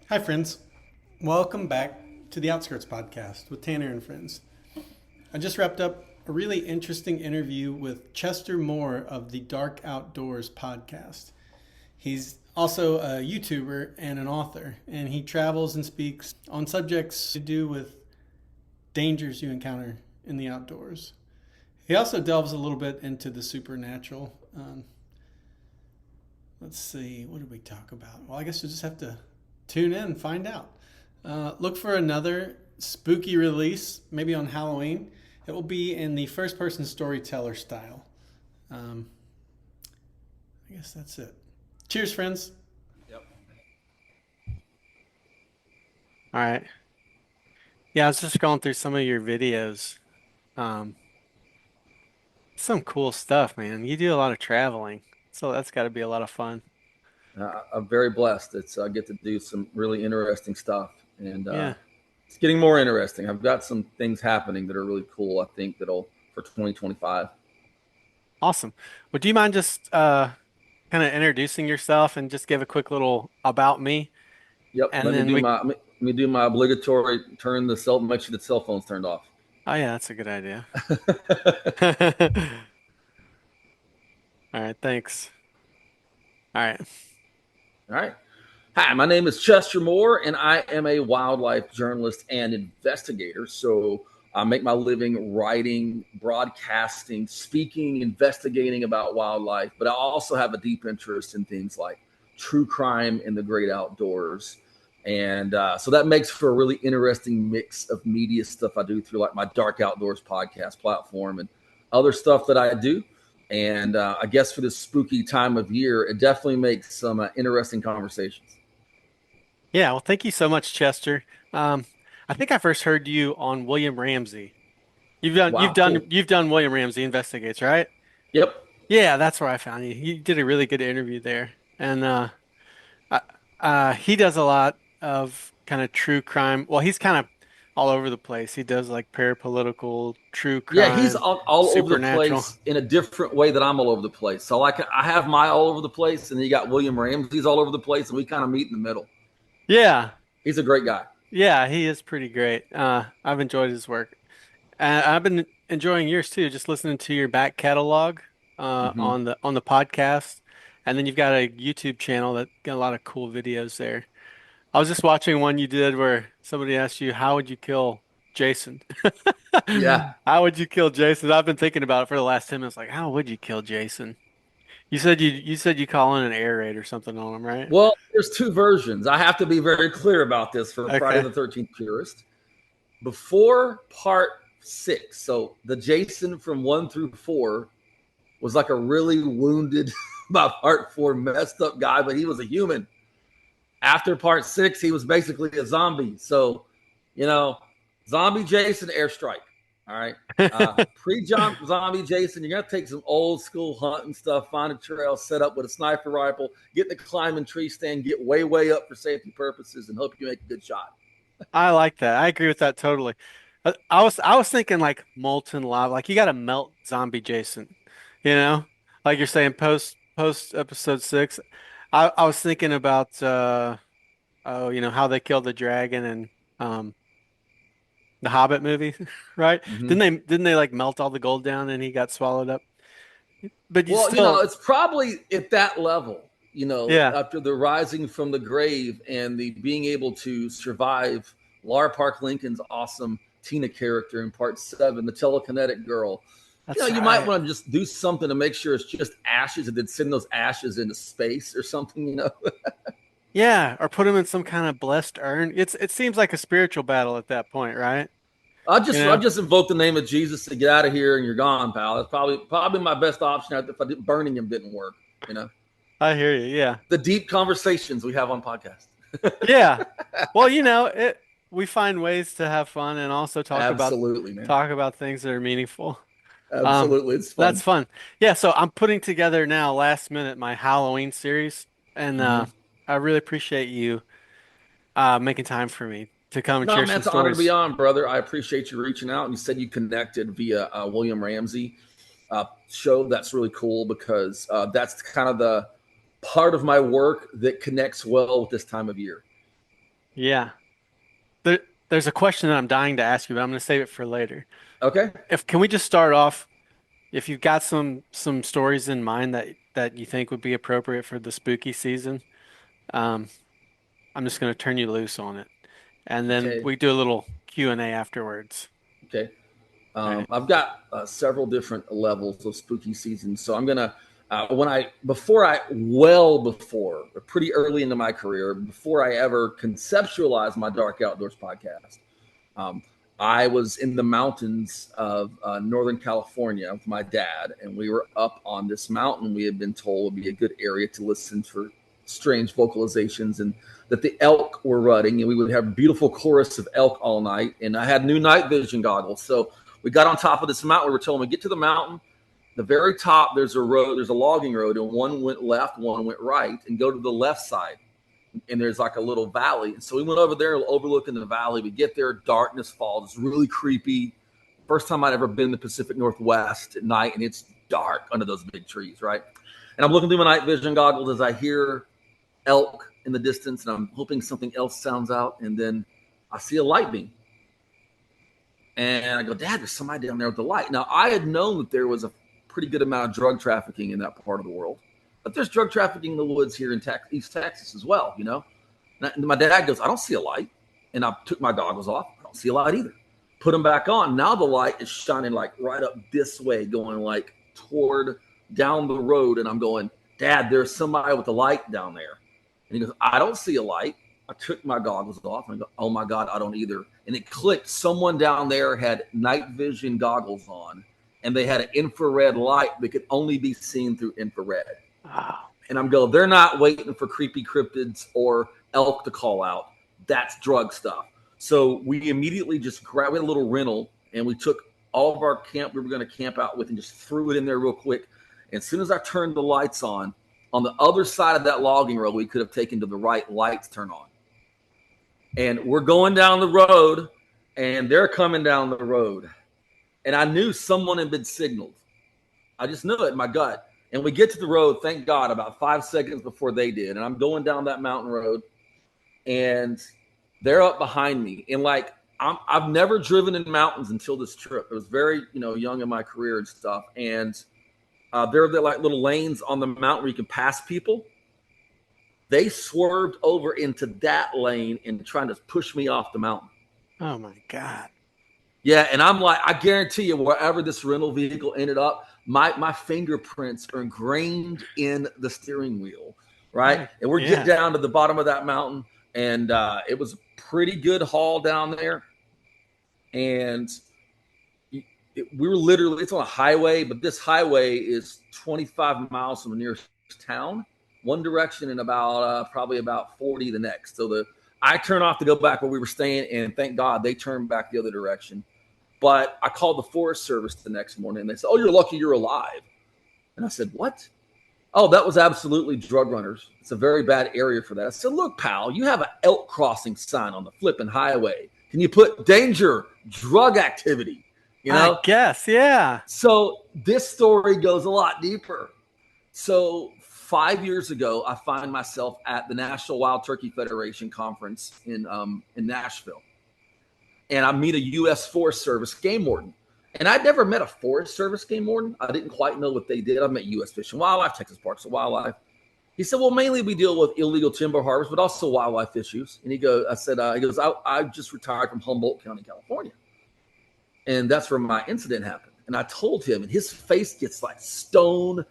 Hi, friends. Welcome back to the Outskirts Podcast with Tanner and friends. I just wrapped up a really interesting interview with Chester Moore of the Dark Outdoors podcast. He's also a YouTuber and an author, and he travels and speaks on subjects to do with dangers you encounter in the outdoors. He also delves a little bit into the supernatural. Let's see, what did we talk about? Well, I guess you'll just have to tune in and find out. Look for another spooky release, maybe on Halloween. It will be in the first person storyteller style. I guess that's it. Cheers, friends. Yep. All right. Yeah, I was just going through some of your videos. Um, some cool stuff, man. You do a lot of traveling, so that's got to be a lot of fun. I'm very blessed. I get to do some really interesting stuff, and Yeah, it's getting more interesting. I've got some things happening that are really cool. I think that'll for 2025. awesome. Well, do you mind just kind of introducing yourself and just give a quick little about me, Yep. and Let me then do we. my obligatory make sure the cell phone's turned off. Oh yeah, that's a good idea. All right, thanks. All right. All right. Hi, my name is Chester Moore, and I am a wildlife journalist and investigator. So I make my living writing, broadcasting, speaking, investigating about wildlife. But I also have a deep interest in things like true crime and the great outdoors. And so that makes for a really interesting mix of media stuff I do through like my Dark Outdoors podcast platform and other stuff that I do. And I guess for this spooky time of year, it definitely makes some interesting conversations. Yeah, well, thank you so much, Chester. Um, I think I first heard you on William Ramsey. You've done you've Wow, done cool. you've done William Ramsey Investigates, right? Yep. Yeah, that's where I found you. You did a really good interview there. And uh, he does a lot of kind of true crime. Well, he's kind of all over the place. He does like parapolitical, true Yeah, he's crime, all over the supernatural. place in a different way that I'm all over the place. So like I have my all over the place, and then you got William Ramsey's all over the place, and we kind of meet in the middle. Yeah, He's a great guy. yeah, he is pretty great. I've enjoyed his work. I've been enjoying yours too, just listening to your back catalog Hmm. on the podcast. And then you've got a YouTube channel that got a lot of cool videos there. I was just watching one you did where somebody asked you, how would you kill Jason? Yeah. How would you kill Jason? I've been thinking about it for the last 10 minutes, like, how would you kill Jason? You said you call in an air raid or something on him, right? Well, there's two versions. I have to be very clear about this for Friday Okay. the 13th purist. Before part 6, so the Jason from 1 through 4 was like a really wounded by part 4 messed up guy, but he was a human. After part 6, he was basically a zombie. So, you know, zombie Jason airstrike. All right. Zombie Jason, you're gonna take some old school hunting stuff, find a trail, set up with a sniper rifle, get in the climbing tree stand, get way up for safety purposes, and hope you make a good shot. I like that. I agree with that totally. I was thinking like molten lava, like you got to melt zombie Jason, you know, like you're saying post episode 6. I was thinking about oh how they killed the dragon and um the Hobbit movie, right? Mm-hmm. Didn't they like melt all the gold down and he got swallowed up? But you Well, still, it's probably at that level, yeah, after the rising from the grave and the being able to survive Lara Park Lincoln's awesome Tina character in part 7, the telekinetic girl. that's You might right. want to just do something to make sure it's just ashes and then send those ashes into space or something. Yeah, or put him in some kind of blessed urn. It seems like a spiritual battle at that point, right? I You just I know? just invoke the name of Jesus to get out of here and you're gone, pal. That's probably my best option if burning him didn't work. You know, I hear you. Yeah. the deep conversations we have on podcast. Yeah. Well, we find ways to have fun and also Absolutely, man. talk about things that are meaningful. Um, Absolutely, it's that's fun. fun. Yeah, so I'm putting together now last minute my Halloween series and Mm-hmm. I really appreciate you making time for me to come and No, share man, some it's an honor to be stories. on, brother. I appreciate you reaching out. And you said you connected via William Ramsey show. That's really cool because that's kind of the part of my work that connects well with this time of year. Yeah. There, there's a question that I'm dying to ask you, but I'm going to save it for later. Okay. If can we just start off, if you've got some stories in mind that you think would be appropriate for the spooky season, um, I'm just going to turn you loose on it, and then Okay. we do a little Q&A afterwards. Okay. All right. I've got several different levels of spooky season. So I'm gonna when I before I well before pretty early into my career, before I ever conceptualized my Dark Outdoors podcast, um, I was in the mountains of Northern California with my dad, and we were up on this mountain. We had been told would be a good area to listen for strange vocalizations, and that the elk were rutting, and we would have a beautiful chorus of elk all night. And I had new night vision goggles, so we got on top of this mountain. We were told, we get to the mountain, the very top, there's a road, there's a logging road, and one went left, one went right, and go to the left side. And there's like a little valley. And so we went over there overlooking the valley. We get there, darkness falls. It's really creepy. First time I'd ever been in the Pacific Northwest at night, and it's dark under those big trees, right? And I'm looking through my night vision goggles as I hear elk in the distance, and I'm hoping something else sounds out. And then I see a light beam. And I go, Dad, there's somebody down there with the light. Now, I had known that there was a pretty good amount of drug trafficking in that part of the world. But there's drug trafficking in the woods here in East Texas as well, you know? And my dad goes, I don't see a light. And I took my goggles off. I don't see a light either. Put them back on. Now the light is shining like right up this way, going like toward down the road. And I'm going, Dad, there's somebody with a light down there. And he goes, I don't see a light. I took my goggles off and I go, oh my God, I don't either. And it clicked. Someone down there had night vision goggles on, and they had an infrared light that could only be seen through infrared. Wow. And I'm going, they're not waiting for creepy cryptids or elk to call out. That's drug stuff. So we immediately just grabbed, we had a little rental, and we took all of our camp we were going to camp out with and just threw it in there real quick. And as soon as I turned the lights on the other side of that logging road, we could have taken to the right, lights turn on. And we're going down the road, and they're coming down the road. And I knew someone had been signaled. I just knew it in my gut. And we get to the road, thank God, about 5 seconds before they did. And I'm going down that mountain road, and they're up behind me. And like, I've never driven in mountains until this trip. I was very, young in my career and stuff. And there are like little lanes on the mountain where you can pass people. They swerved over into that lane and trying to push me off the mountain. Oh my God. Yeah, and I'm like, I guarantee you, wherever this rental vehicle ended up, my fingerprints are ingrained in the steering wheel, right? And we're getting down to the bottom of that mountain, and it was a pretty good haul down there. And we were literally, it's on a highway, but this highway is 25 miles from the nearest town, one direction, and probably about 40 the next. So I turned off to go back where we were staying, and thank God they turned back the other direction. But I called the Forest Service the next morning, and they said, oh, you're lucky you're alive. And I said, what? Oh, that was absolutely drug runners. It's a very bad area for that. I said, look, pal, you have an elk crossing sign on the flipping highway. Can you put danger, drug activity? I guess, yeah. So this story goes a lot deeper. So 5 years ago, I find myself at the National Wild Turkey Federation conference in Nashville. And I meet a U.S. Forest Service game warden. And I'd never met a Forest Service game warden. I didn't quite know what they did. I met U.S. Fish and Wildlife, Texas Parks and Wildlife. He said, well, mainly we deal with illegal timber harvest, but also wildlife issues. And he goes, I just retired from Humboldt County, California. And that's where my incident happened. And I told him, and his face gets like stone,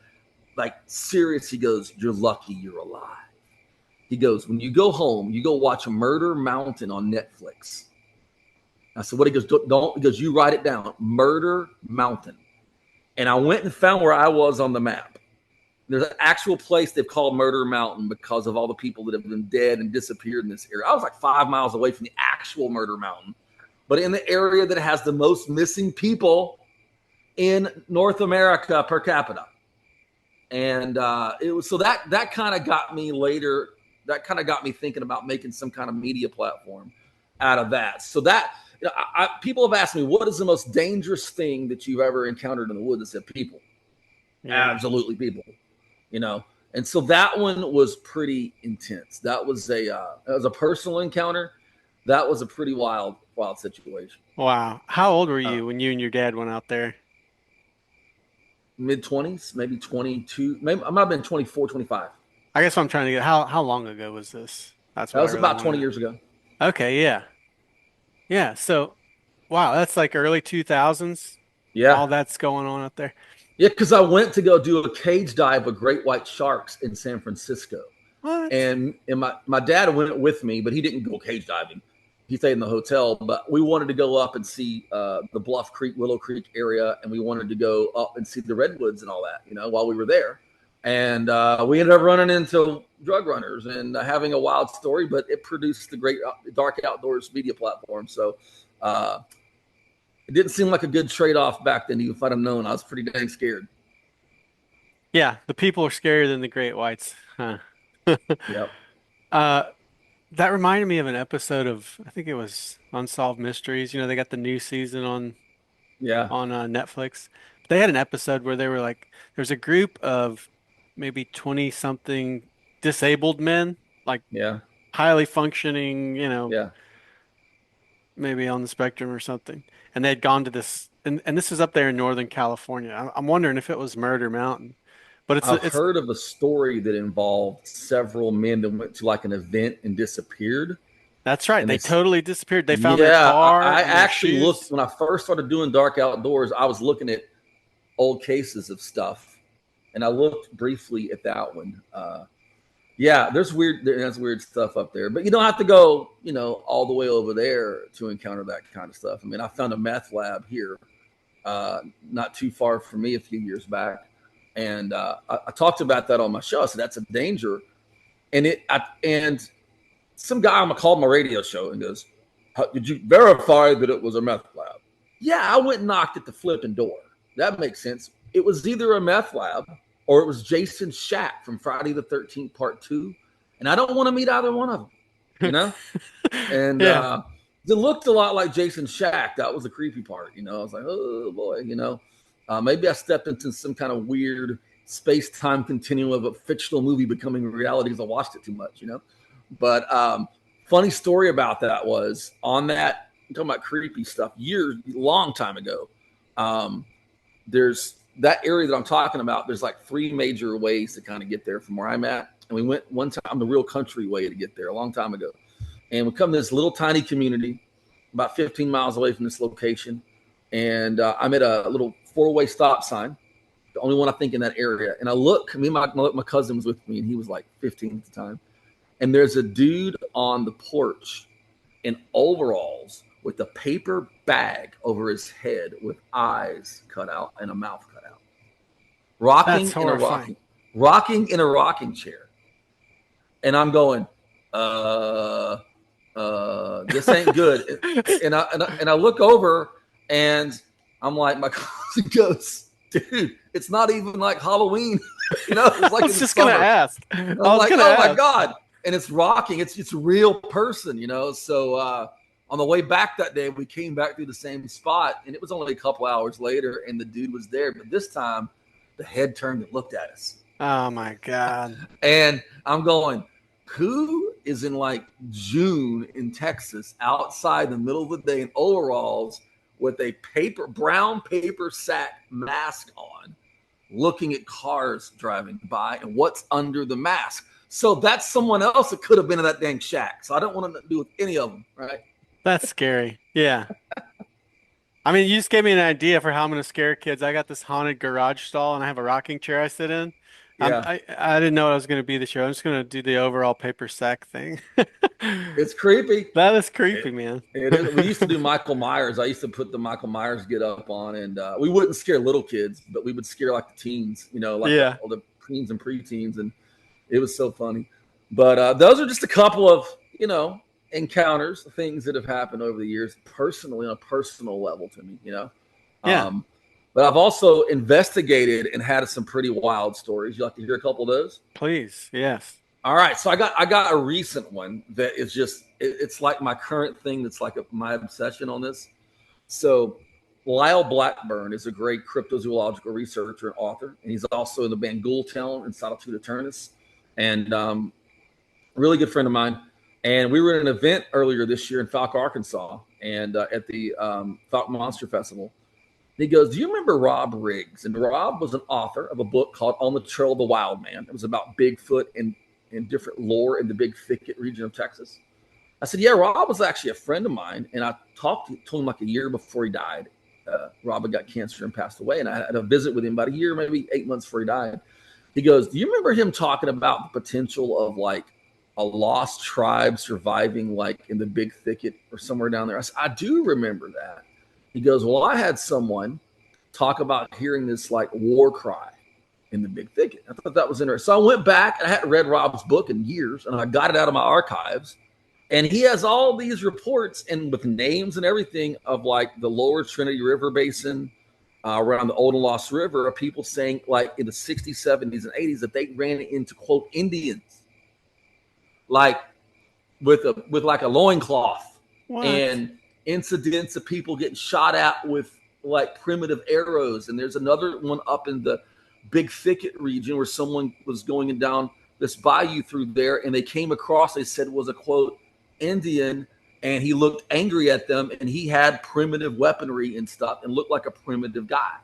like serious. He goes, you're lucky you're alive. He goes, when you go home, you go watch Murder Mountain on Netflix. I said, what? He goes, don't, because you write it down, Murder Mountain. And I went and found where I was on the map. There's an actual place they've called Murder Mountain because of all the people that have been dead and disappeared in this area. I was like 5 miles away from the actual Murder Mountain, but in the area that has the most missing people in North America per capita. And it was, so that kind of got me later. That kind of got me thinking about making some kind of media platform out of that. So that, people have asked me, what is the most dangerous thing that you've ever encountered in the woods? I said, people. Yeah. Absolutely people. And so that one was pretty intense. That was a personal encounter. That was a pretty wild situation. Wow. How old were Uh, you when you and your dad went out there? Mid-20s, maybe 22. Maybe I might have been 24, 25. I guess what I'm trying to get, how long ago was this? That's That what I was really about want 20 to. years ago. Okay, yeah. Yeah, so wow, that's like early 2000s. Yeah. All that's going on out there. Yeah, because I went to go do a cage dive with great white sharks in San Francisco. What? And my dad went with me, but he didn't go cage diving. He stayed in the hotel, but we wanted to go up and see the Bluff Creek, Willow Creek area, and we wanted to go up and see the redwoods and all that, while we were there. And we ended up running into drug runners and having a wild story, but it produced the great Dark Outdoors media platform. So it didn't seem like a good trade-off back then. Even if I'd have known, I was pretty dang scared. Yeah, the people are scarier than the great whites. Huh. Yep. Uh, that reminded me of an episode of, I think it was Unsolved Mysteries. You know, they got the new season Yeah. on Netflix. They had an episode where they were like, there's a group of maybe 20 something disabled men, like Yeah. highly functioning, Yeah. maybe on the spectrum or something. And they had gone to this, and this is up there in Northern California. I'm wondering if it was Murder Mountain, but I've it's heard of a story that involved several men that went to like an event and disappeared. that's right. And They it's totally disappeared. They found their yeah, car I and their actually looked shoes. when I first started doing Dark Outdoors. I was looking at old cases of stuff, and I looked briefly at that one. Yeah, there's weird stuff up there, but you don't have to go, all the way over there to encounter that kind of stuff. I mean, I found a meth lab here, not too far from me a few years back, and I talked about that on my show. So that's a danger, and some guy on called my radio show and goes, "Did you verify that it was a meth lab?" Yeah, I went and knocked at the flipping door. That makes sense. It was either a meth lab or it was Jason Shack from Friday the 13th Part 2. And I don't want to meet either one of them, And Yeah. it looked a lot like Jason Shack. That was the creepy part, I was like, oh boy, maybe I stepped into some kind of weird space-time continuum of a fictional movie becoming reality because I watched it too much, But funny story about that was on that, I'm talking about creepy stuff, long time ago. There's that area that I'm talking about. There's like 3 major ways to kind of get there from where I'm at. And we went one time the real country way to get there a long time ago. And we come to this little tiny community about 15 miles away from this location. And I'm at a little 4-way stop sign, the only one I think in that area. And I look, my cousin was with me and he was like 15 at the time. And there's a dude on the porch in overalls with a paper bag over his head with eyes cut out and a mouth cut out, That's horrifying. rocking in a rocking chair. And I'm going, this ain't good. and I look over and I'm like, my cousin goes, dude, it's not even like Halloween. It's like I was just gonna ask. I'm like, oh my God. And it's rocking. It's a real person, So on the way back that day, we came back through the same spot, and it was only a couple hours later, and the dude was there. But this time, the head turned and looked at us. Oh my God. And I'm going, who is in like June in Texas outside in the middle of the day in overalls with a brown paper sack mask on, looking at cars driving by and what's under the mask? So that's someone else that could have been in that dang shack. So I don't want to do with any of them, right? That's scary. Yeah. I mean, you just gave me an idea for how I'm going to scare kids. I got this haunted garage stall and I have a rocking chair I sit in. Yeah. I didn't know what I was going to be this year. I'm just going to do the overall paper sack thing. It's creepy. That is creepy, man. It is. We used to do Michael Myers. I used to put the Michael Myers get up on, and we wouldn't scare little kids, but we would scare like the teens, like all the preteens and preteens, and it was so funny. But those are just a couple of, encounters, things that have happened over the years, personally, on a personal level to me, Yeah. But I've also investigated and had some pretty wild stories. You like to hear a couple of those? Please. Yes. All right. So I got a recent one that is just, it's like my current thing. That's like my obsession on this. So Lyle Blackburn is a great cryptozoological researcher and author, and he's also in the band Ghoultown and Solitude Aeternus, and really good friend of mine. And we were at an event earlier this year in Falk, Arkansas, and at the Falk Monster Festival. And he goes, "Do you remember Rob Riggs?" And Rob was an author of a book called On the Trail of the Wild Man. It was about Bigfoot and different lore in the Big Thicket region of Texas. I said, "Yeah, Rob was actually a friend of mine." And I talked to him like a year before he died. Rob had got cancer and passed away. And I had a visit with him about a year, maybe 8 months before he died. He goes, "Do you remember him talking about the potential of like a lost tribe surviving like in the Big Thicket or somewhere down there?" I said, "I do remember that." He goes, "Well, I had someone talk about hearing this like war cry in the Big Thicket." I thought that was interesting. So I went back and I hadn't read Rob's book in years, and I got it out of my archives. And he has all these reports and with names and everything of like the lower Trinity River Basin around the Old and Lost River of people saying like in the 60s, 70s, and 80s that they ran into, quote, Indians like with like a loincloth. What? And incidents of people getting shot at with like primitive arrows. And there's another one up in the Big Thicket region where someone was going down this bayou through there, and they came across, they said was a, quote, Indian, and he looked angry at them, and he had primitive weaponry and stuff and looked like a primitive guy.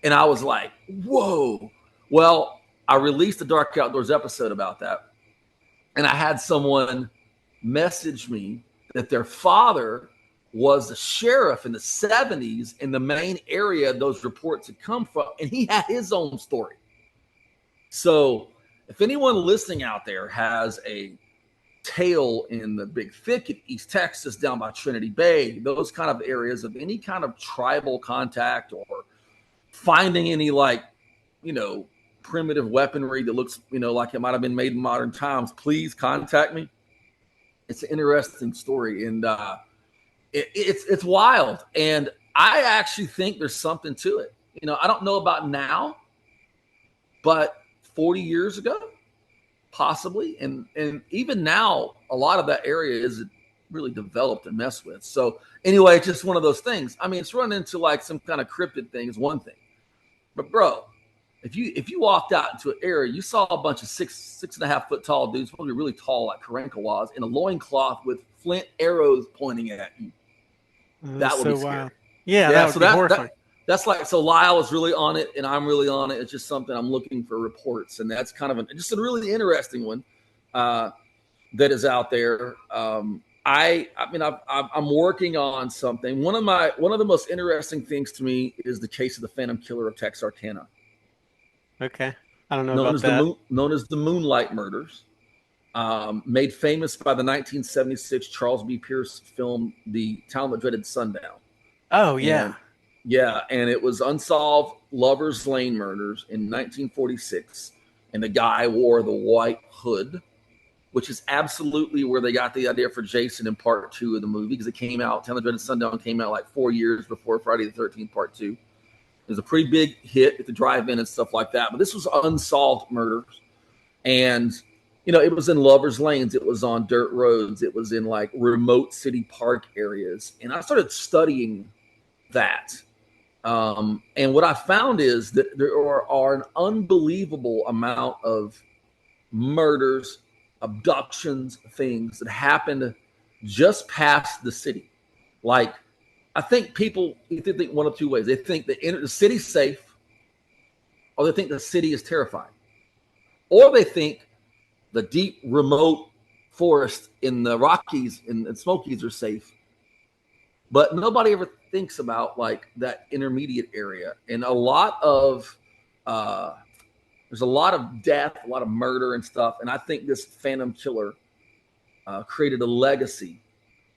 And I was like, whoa. Well, I released the Dark Outdoors episode about that, and I had someone message me that their father was the sheriff in the 70s in the main area those reports had come from, and he had his own story. So if anyone listening out there has a tale in the Big Thicket, East Texas, down by Trinity Bay, those kind of areas of any kind of tribal contact or finding any like, primitive weaponry that looks, like it might have been made in modern times, please contact me. It's an interesting story, and it's wild. And I actually think there's something to it. I don't know about now, but 40 years ago, possibly. And even now, a lot of that area isn't really developed and messed with. So anyway, it's just one of those things. I mean, it's run into like some kind of cryptid thing is one thing. But bro, if you walked out into an area, you saw a bunch of 6.5 foot tall dudes, probably really tall like Karanka was, in a loincloth with flint arrows pointing at you. That would be scary. Wild. Yeah, that would be horrifying. That's like, so Lyle is really on it and I'm really on it. It's just something I'm looking for reports. And that's kind of just a really interesting one that is out there. I'm working on something. One of the most interesting things to me is the case of the Phantom Killer of Texarkana. Okay. I don't know about that. Known as the Moonlight Murders. Made famous by the 1976 Charles B. Pierce film, The Town That Dreaded Sundown. Oh, yeah. And it was unsolved Lover's Lane murders in 1946. And the guy wore the white hood, which is absolutely where they got the idea for Jason in part 2 of the movie, because it came out, Town That Dreaded Sundown came out like 4 years before Friday the 13th part 2. It was a pretty big hit at the drive-in and stuff like that. But this was unsolved murders. And, it was in Lover's Lanes. It was on dirt roads. It was in like remote city park areas. And I started studying that. And what I found is that there are an unbelievable amount of murders, abductions, things that happened just past the city. Like, I think people either think one of two ways. They think the city's safe, or they think the city is terrifying, or they think the deep, remote forest in the Rockies and Smokies are safe. But nobody ever thinks about like that intermediate area. And there's a lot of death, a lot of murder and stuff. And I think this Phantom Killer created a legacy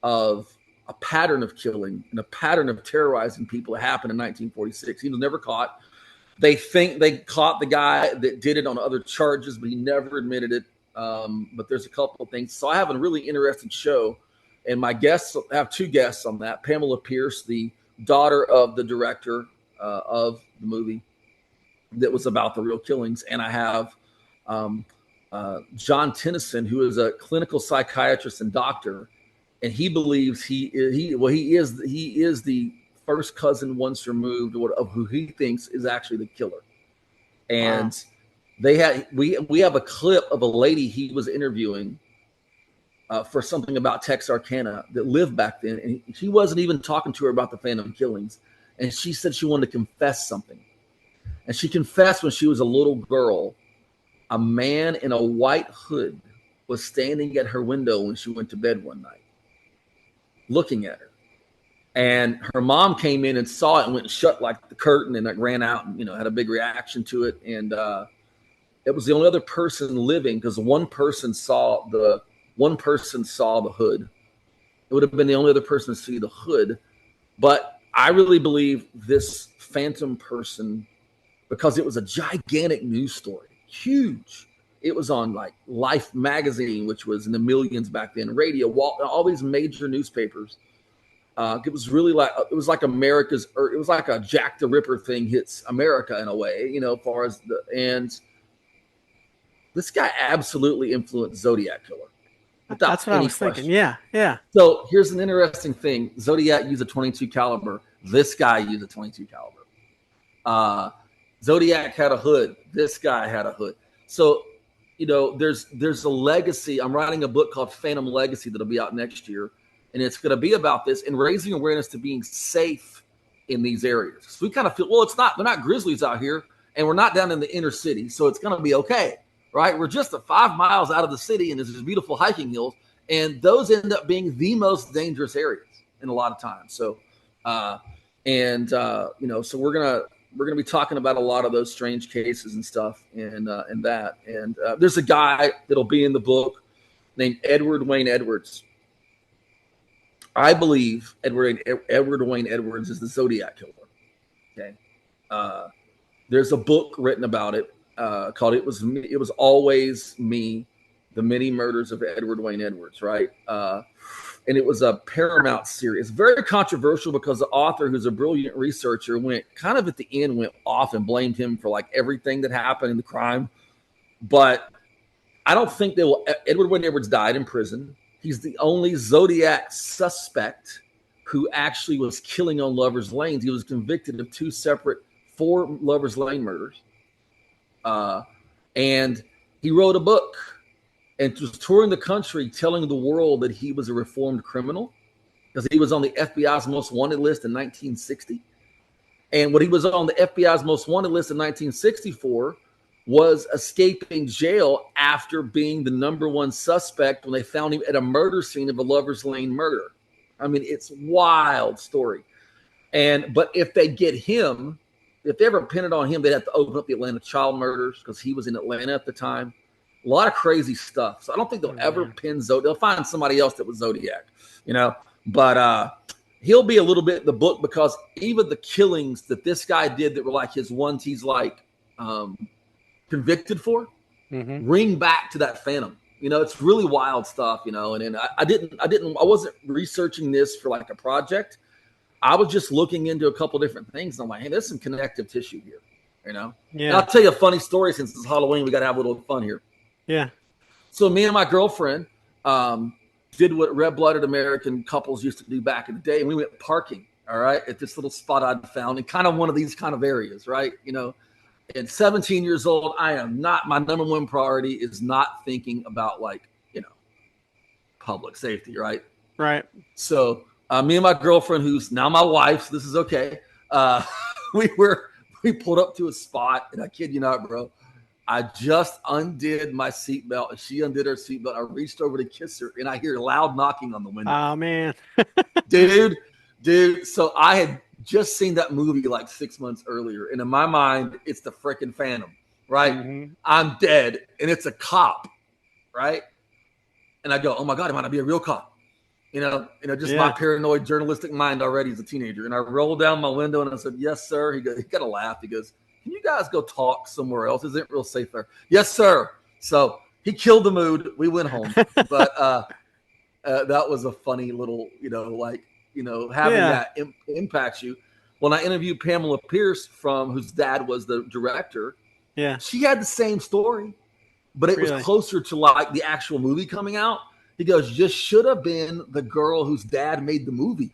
of a pattern of killing and a pattern of terrorizing people that happened in 1946. He was never caught. They think they caught the guy that did it on other charges, but he never admitted it. But there's a couple of things. So I have a really interesting show. And my guests, I have 2 guests on that. Pamela Pierce, the daughter of the director of the movie that was about the real killings. And I have John Tennyson, who is a clinical psychiatrist and doctor. And he believes he is the first cousin once removed of who he thinks is actually the killer. And we have a clip of a lady he was interviewing for something about Texarkana that lived back then, and he wasn't even talking to her about the Phantom killings. And she said she wanted to confess something. And she confessed when she was a little girl, a man in a white hood was standing at her window when she went to bed one night, looking at her. And her mom came in and saw it and went and shut like the curtain and like ran out and, had a big reaction to it. And it was the only other person living, because one person saw the hood. It would have been the only other person to see the hood. But I really believe this Phantom person, because it was a gigantic news story, huge. It was on like Life magazine, which was in the millions back then, radio, all these major newspapers. It was really like America's, or it was like a Jack the Ripper thing hits America in a way, as far as and this guy absolutely influenced Zodiac Killer. That's what I was thinking. Yeah. So here's an interesting thing. Zodiac used a 22 caliber. This guy used a 22 caliber. Zodiac had a hood. This guy had a hood. So, there's a legacy. I'm writing a book called Phantom Legacy that'll be out next year. And it's going to be about this and raising awareness to being safe in these areas. So we kind of feel, they're not grizzlies out here, and we're not down in the inner city. So it's going to be okay, right? We're just 5 miles out of the city, and there's these beautiful hiking hills. And those end up being the most dangerous areas in a lot of times. So, so we're going to be talking about a lot of those strange cases and stuff and that. And there's a guy that'll be in the book named Edward Wayne Edwards. I believe Edward Wayne Edwards is the Zodiac Killer. Okay. There's a book written about it called It Was Always Me, The Many Murders of Edward Wayne Edwards, right? And it was a Paramount series. Very controversial because the author, who's a brilliant researcher, went off and blamed him for like everything that happened in the crime. But I don't think Edward Wayne Edwards died in prison. He's the only Zodiac suspect who actually was killing on Lover's Lanes. He was convicted of 4 Lover's Lane murders. And he wrote a book and was touring the country telling the world that he was a reformed criminal, because he was on the FBI's most wanted list in 1960. And what he was on the FBI's most wanted list in 1964 was escaping jail after being the number one suspect when they found him at a murder scene of a Lover's Lane murder. I mean, it's a wild story. But if they get him, if they ever pin it on him, they'd have to open up the Atlanta child murders, because he was in Atlanta at the time. A lot of crazy stuff. So I don't think they'll ever pin Zodiac. They'll find somebody else that was Zodiac, But he'll be a little bit in the book, because even the killings that this guy did that were like his ones he's like convicted for, ring back to that Phantom. It's really wild stuff, and I wasn't researching this for like a project. I was just looking into a couple different things. And I'm like, hey, there's some connective tissue here, Yeah. And I'll tell you a funny story, since it's Halloween. We got to have a little fun here. Yeah. So me and my girlfriend did what red-blooded American couples used to do back in the day. And we went parking, all right, at this little spot I'd found in kind of one of these kind of areas, right? At 17 years old, my number one priority is not thinking about public safety, right? Right. So me and my girlfriend, who's now my wife, so this is okay, we pulled up to a spot, and I kid you not, bro, I just undid my seatbelt, and she undid her seatbelt. I reached over to kiss her, and I hear loud knocking on the window. Oh, man. Dude. So I had just seen that movie like 6 months earlier, and in my mind, it's the freaking Phantom, right? Mm-hmm. I'm dead, and it's a cop, right? And I go, oh my God, it might not be a real cop. My paranoid journalistic mind already as a teenager. And I rolled down my window and I said, yes, sir. He got a laugh. He goes, can you guys go talk somewhere else? Isn't it real safe there? Yes, sir. So he killed the mood. We went home. But that was a funny little, having that impacts you. When I interviewed Pamela Pierce, whose dad was the director, she had the same story, but it was closer to like the actual movie coming out. He goes, just should have been the girl whose dad made the movie.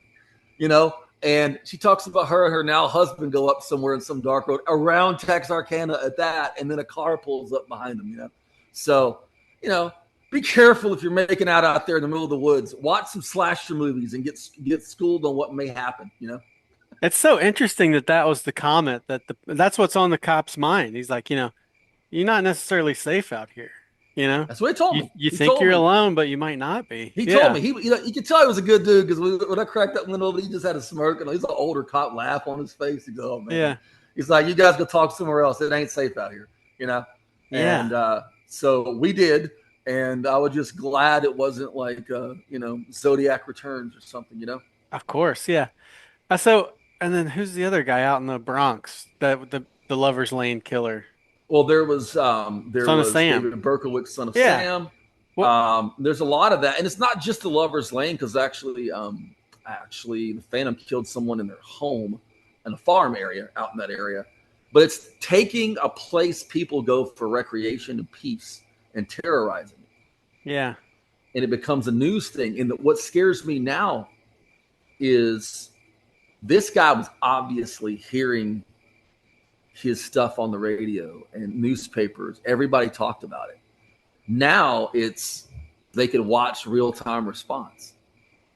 And she talks about her and her now husband go up somewhere in some dark road around Texarkana at that, and then a car pulls up behind them, So, be careful if you're making out there in the middle of the woods. Watch some slasher movies and get schooled on what may happen, It's so interesting that was the comment that's what's on the cop's mind. He's like, you're not necessarily safe out here. That's what he told me. You He think told you're me. alone, but you might not be. He told me. You could tell he was a good dude because when I cracked that window, he just had a smirk and he's an older cop laugh on his face. He goes, "Oh man." Yeah. He's like, "You guys go talk somewhere else. It ain't safe out here," Yeah. And so we did, and I was just glad it wasn't like Zodiac Returns or something, Of course, yeah. And then who's the other guy out in the Bronx? The Lover's Lane killer. Well, there was Son of Sam. David Berkowitz, Son of Yeah. Sam. Well, There's a lot of that, and it's not just the Lover's Lane because actually, the Phantom killed someone in their home in a farm area out in that area. But it's taking a place people go for recreation and peace and terrorizing it. yeah. And it becomes a news thing. And what scares me now is this guy was obviously hearing his stuff on the radio and newspapers. Everybody talked about it. Now they can watch real-time response.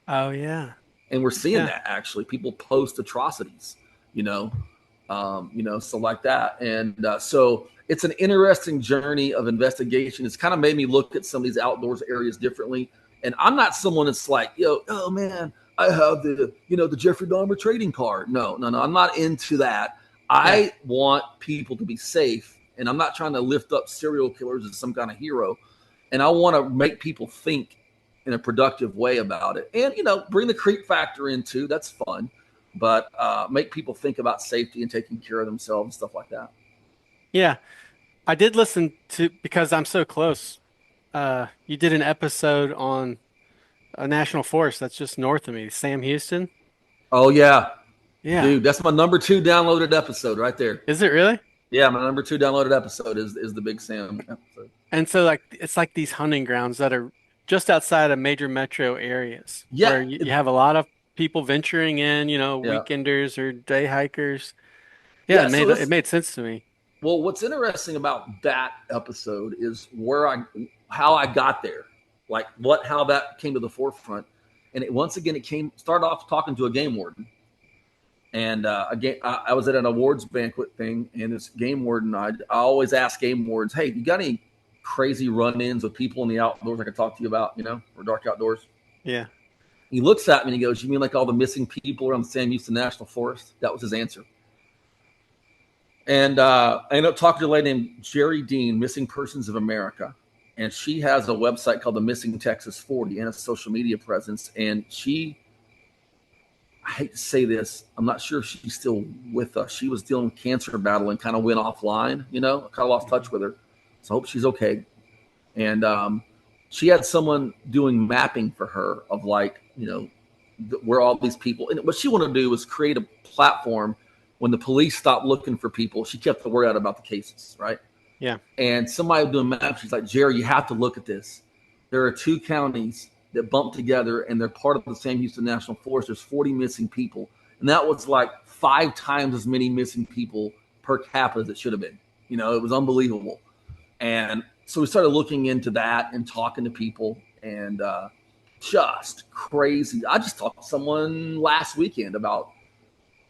Oh yeah. And we're seeing that actually. People post atrocities, so like that. And so it's an interesting journey of investigation. It's kind of made me look at some of these outdoors areas differently. And I'm not someone that's like, oh man, I have the Jeffrey Dahmer trading card. No, I'm not into that. I want people to be safe, and I'm not trying to lift up serial killers as some kind of hero. And I want to make people think in a productive way about it. And, bring the creep factor into that's fun, but make people think about safety and taking care of themselves and stuff like that. Yeah. I did listen to, because I'm so close. You did an episode on a national forest that's just north of me, Sam Houston. Oh, yeah. Yeah. Dude, that's my number 2 downloaded episode right there. Is it really? Yeah, my number 2 downloaded episode is the Big Sam episode. And so it's like these hunting grounds that are just outside of major metro areas. Yeah. Where you have a lot of people venturing in, weekenders or day hikers. Yeah, it made sense to me. Well, what's interesting about that episode is how I got there, like how that came to the forefront. And it started off talking to a game warden. And again, I was at an awards banquet thing, and this game warden, I always ask game wardens, hey, you got any crazy run-ins with people in the outdoors I could talk to you about, or dark outdoors? Yeah. He looks at me and he goes, you mean like all the missing people around the Sam Houston National Forest? That was his answer. And I ended up talking to a lady named Jerry Dean, Missing Persons of America. And she has a website called the Missing Texas 40 and a social media presence. And I hate to say this, I'm not sure if she's still with us. She was dealing with cancer battle and kind of went offline, I kind of lost touch with her. So I hope she's okay. And she had someone doing mapping for her of where all these people, and what she wanted to do was create a platform. When the police stopped looking for people, she kept the word out about the cases, right? Yeah. And somebody doing maps, she's like, Jerry, you have to look at this. There are 2 counties that bump together, and they're part of the Sam Houston National Forest. There's 40 missing people. And that was like 5 times as many missing people per capita as it should have been. It was unbelievable. And so we started looking into that and talking to people, and just crazy. I just talked to someone last weekend about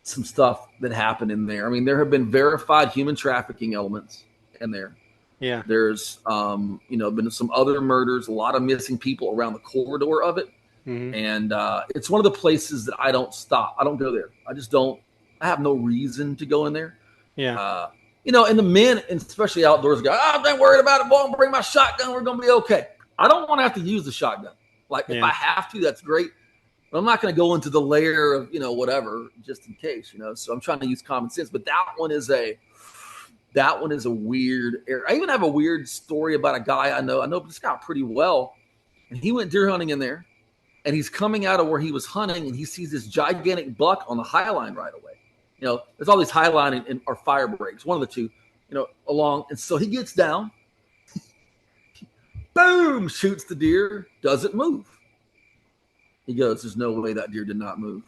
some stuff that happened in there. I mean, there have been verified human trafficking elements in there. Yeah. There's, been some other murders, a lot of missing people around the corridor of it. Mm-hmm. And it's one of the places that I don't stop. I don't go there. I have no reason to go in there. Yeah. And the men, and especially outdoors, go, I'm not worried about it. Boy, I'm going to bring my shotgun. We're going to be okay. I don't want to have to use the shotgun. If I have to, that's great. But I'm not going to go into the layer of, whatever, just in case, So I'm trying to use common sense. But that one is a weird area. I even have a weird story about a guy I know. I know this guy pretty well. And he went deer hunting in there. And he's coming out of where he was hunting, and he sees this gigantic buck on the High Line right away. There's all these High Line or fire breaks, one of the two, along. And so he gets down, boom, shoots the deer, doesn't move. He goes, there's no way that deer did not move.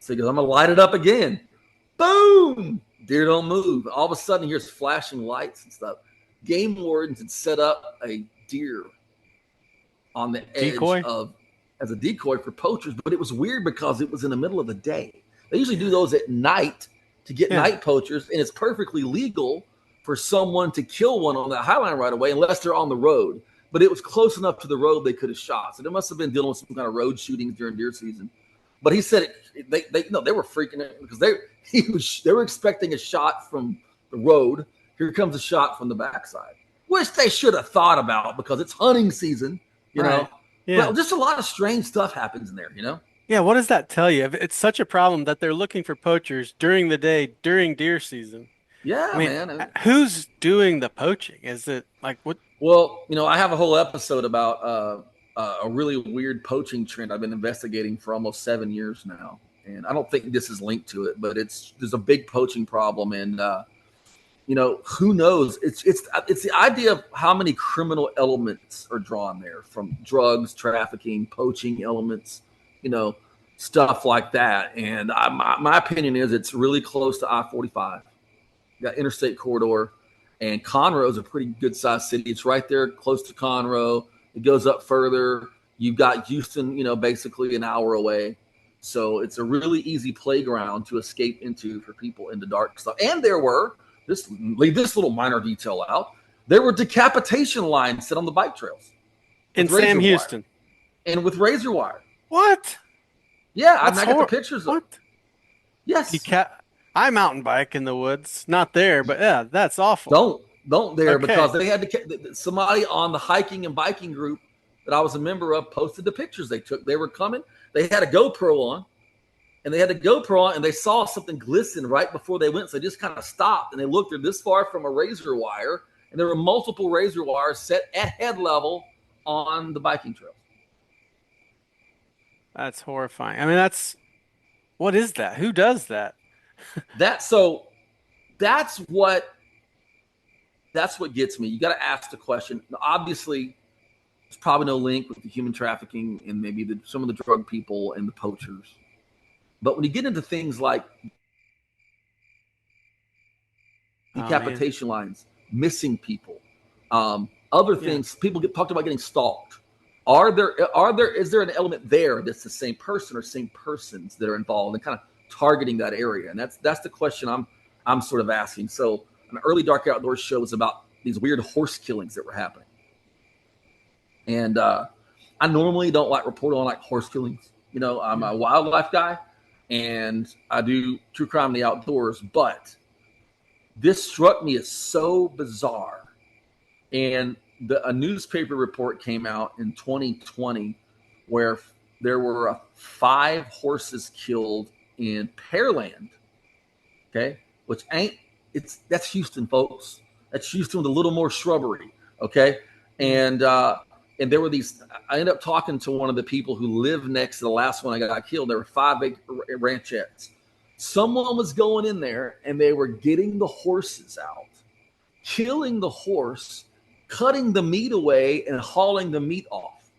So he goes, I'm going to light it up again. Boom! Deer don't move. All of a sudden, here's flashing lights and stuff. Game wardens had set up a deer on the edge as a decoy for poachers, but it was weird because it was in the middle of the day. They usually do those at night to get night poachers, and it's perfectly legal for someone to kill one on that highline right away unless they're on the road. But it was close enough to the road they could have shot. So they must have been dealing with some kind of road shootings during deer season. But he said they were freaking out because they were expecting a shot from the road. Here comes a shot from the backside, which they should have thought about because it's hunting season, you know. Yeah. But just a lot of strange stuff happens in there, you know. Yeah, what does that tell you? If it's such a problem that they're looking for poachers during the day during deer season. Yeah, I mean, man. Who's doing the poaching? Is it like what? Well, I have a whole episode about a really weird poaching trend I've been investigating for almost 7 years now, and I don't think this is linked to it, but there's a big poaching problem, and who knows? It's the idea of how many criminal elements are drawn there from drugs, trafficking, poaching elements, stuff like that. And my opinion is it's really close to I-45. You got interstate corridor, and Conroe is a pretty good sized city. It's right there close to Conroe. It goes up further. You've got Houston, basically an hour away. So it's a really easy playground to escape into for people into dark stuff. And there were, leave this little minor detail out, there were decapitation lines set on the bike trails. In Sam Houston. And with razor wire. What? Yeah, I got the pictures. What? Yes. I mountain bike in the woods. Not there, but yeah, that's awful. Don't there, because they had to. Somebody on the hiking and biking group that I was a member of posted the pictures they took. They were coming. They had a GoPro on, and they saw something glisten right before they went. So they just kind of stopped and they looked. They're this far from a razor wire, and there were multiple razor wires set at head level on the biking trails. That's horrifying. I mean, what is that? Who does that? That's what gets me. You got to ask the question. Obviously, there's probably no link with the human trafficking and maybe some of the drug people and the poachers. But when you get into things like decapitation lines, missing people, other things, people talked about getting stalked. Is there an element there that's the same person or same persons that are involved and kind of targeting that area? And that's the question I'm sort of asking. So an early Dark Outdoors show was about these weird horse killings that were happening. And I normally don't like reporting on like horse killings. I'm a wildlife guy and I do true crime in the outdoors, but this struck me as so bizarre. And a newspaper report came out in 2020 where there were 5 horses killed in Pearland, okay, that's Houston, folks. That's Houston with a little more shrubbery, okay, and there were these. I ended up talking to one of the people who lived next to the last one I got killed. There were 5 big ranchettes. Someone was going in there and they were getting the horses out, killing the horse, cutting the meat away, and hauling the meat off.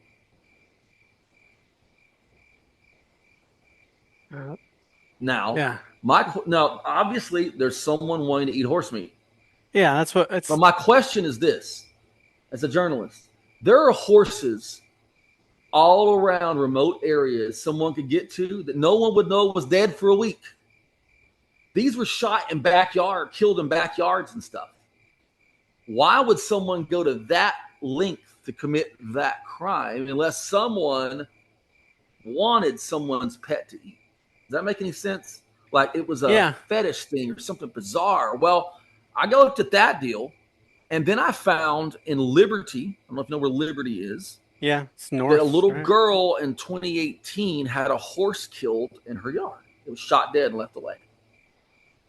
Now, obviously, there's someone wanting to eat horse meat. Yeah, that's what it's. But my question is this: as a journalist, there are horses all around remote areas someone could get to that no one would know was dead for a week. These were shot in killed in backyards and stuff. Why would someone go to that length to commit that crime unless someone wanted someone's pet to eat? Does that make any sense? Like it was a fetish thing or something bizarre. Well, I looked at that deal, and then I found in Liberty, I don't know if you know where Liberty is. Yeah, it's north. That a little girl in 2018 had a horse killed in her yard. It was shot dead and left away.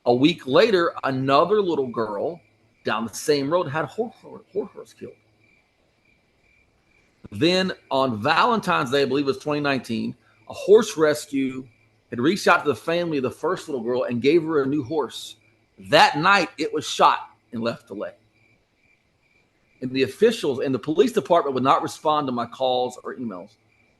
A week later, another little girl down the same road had a horse killed. Then on Valentine's Day, I believe it was 2019, a horse rescue had reached out to the family of the first little girl and gave her a new horse. That night, it was shot and left away. And the officials and the police department would not respond to my calls or emails.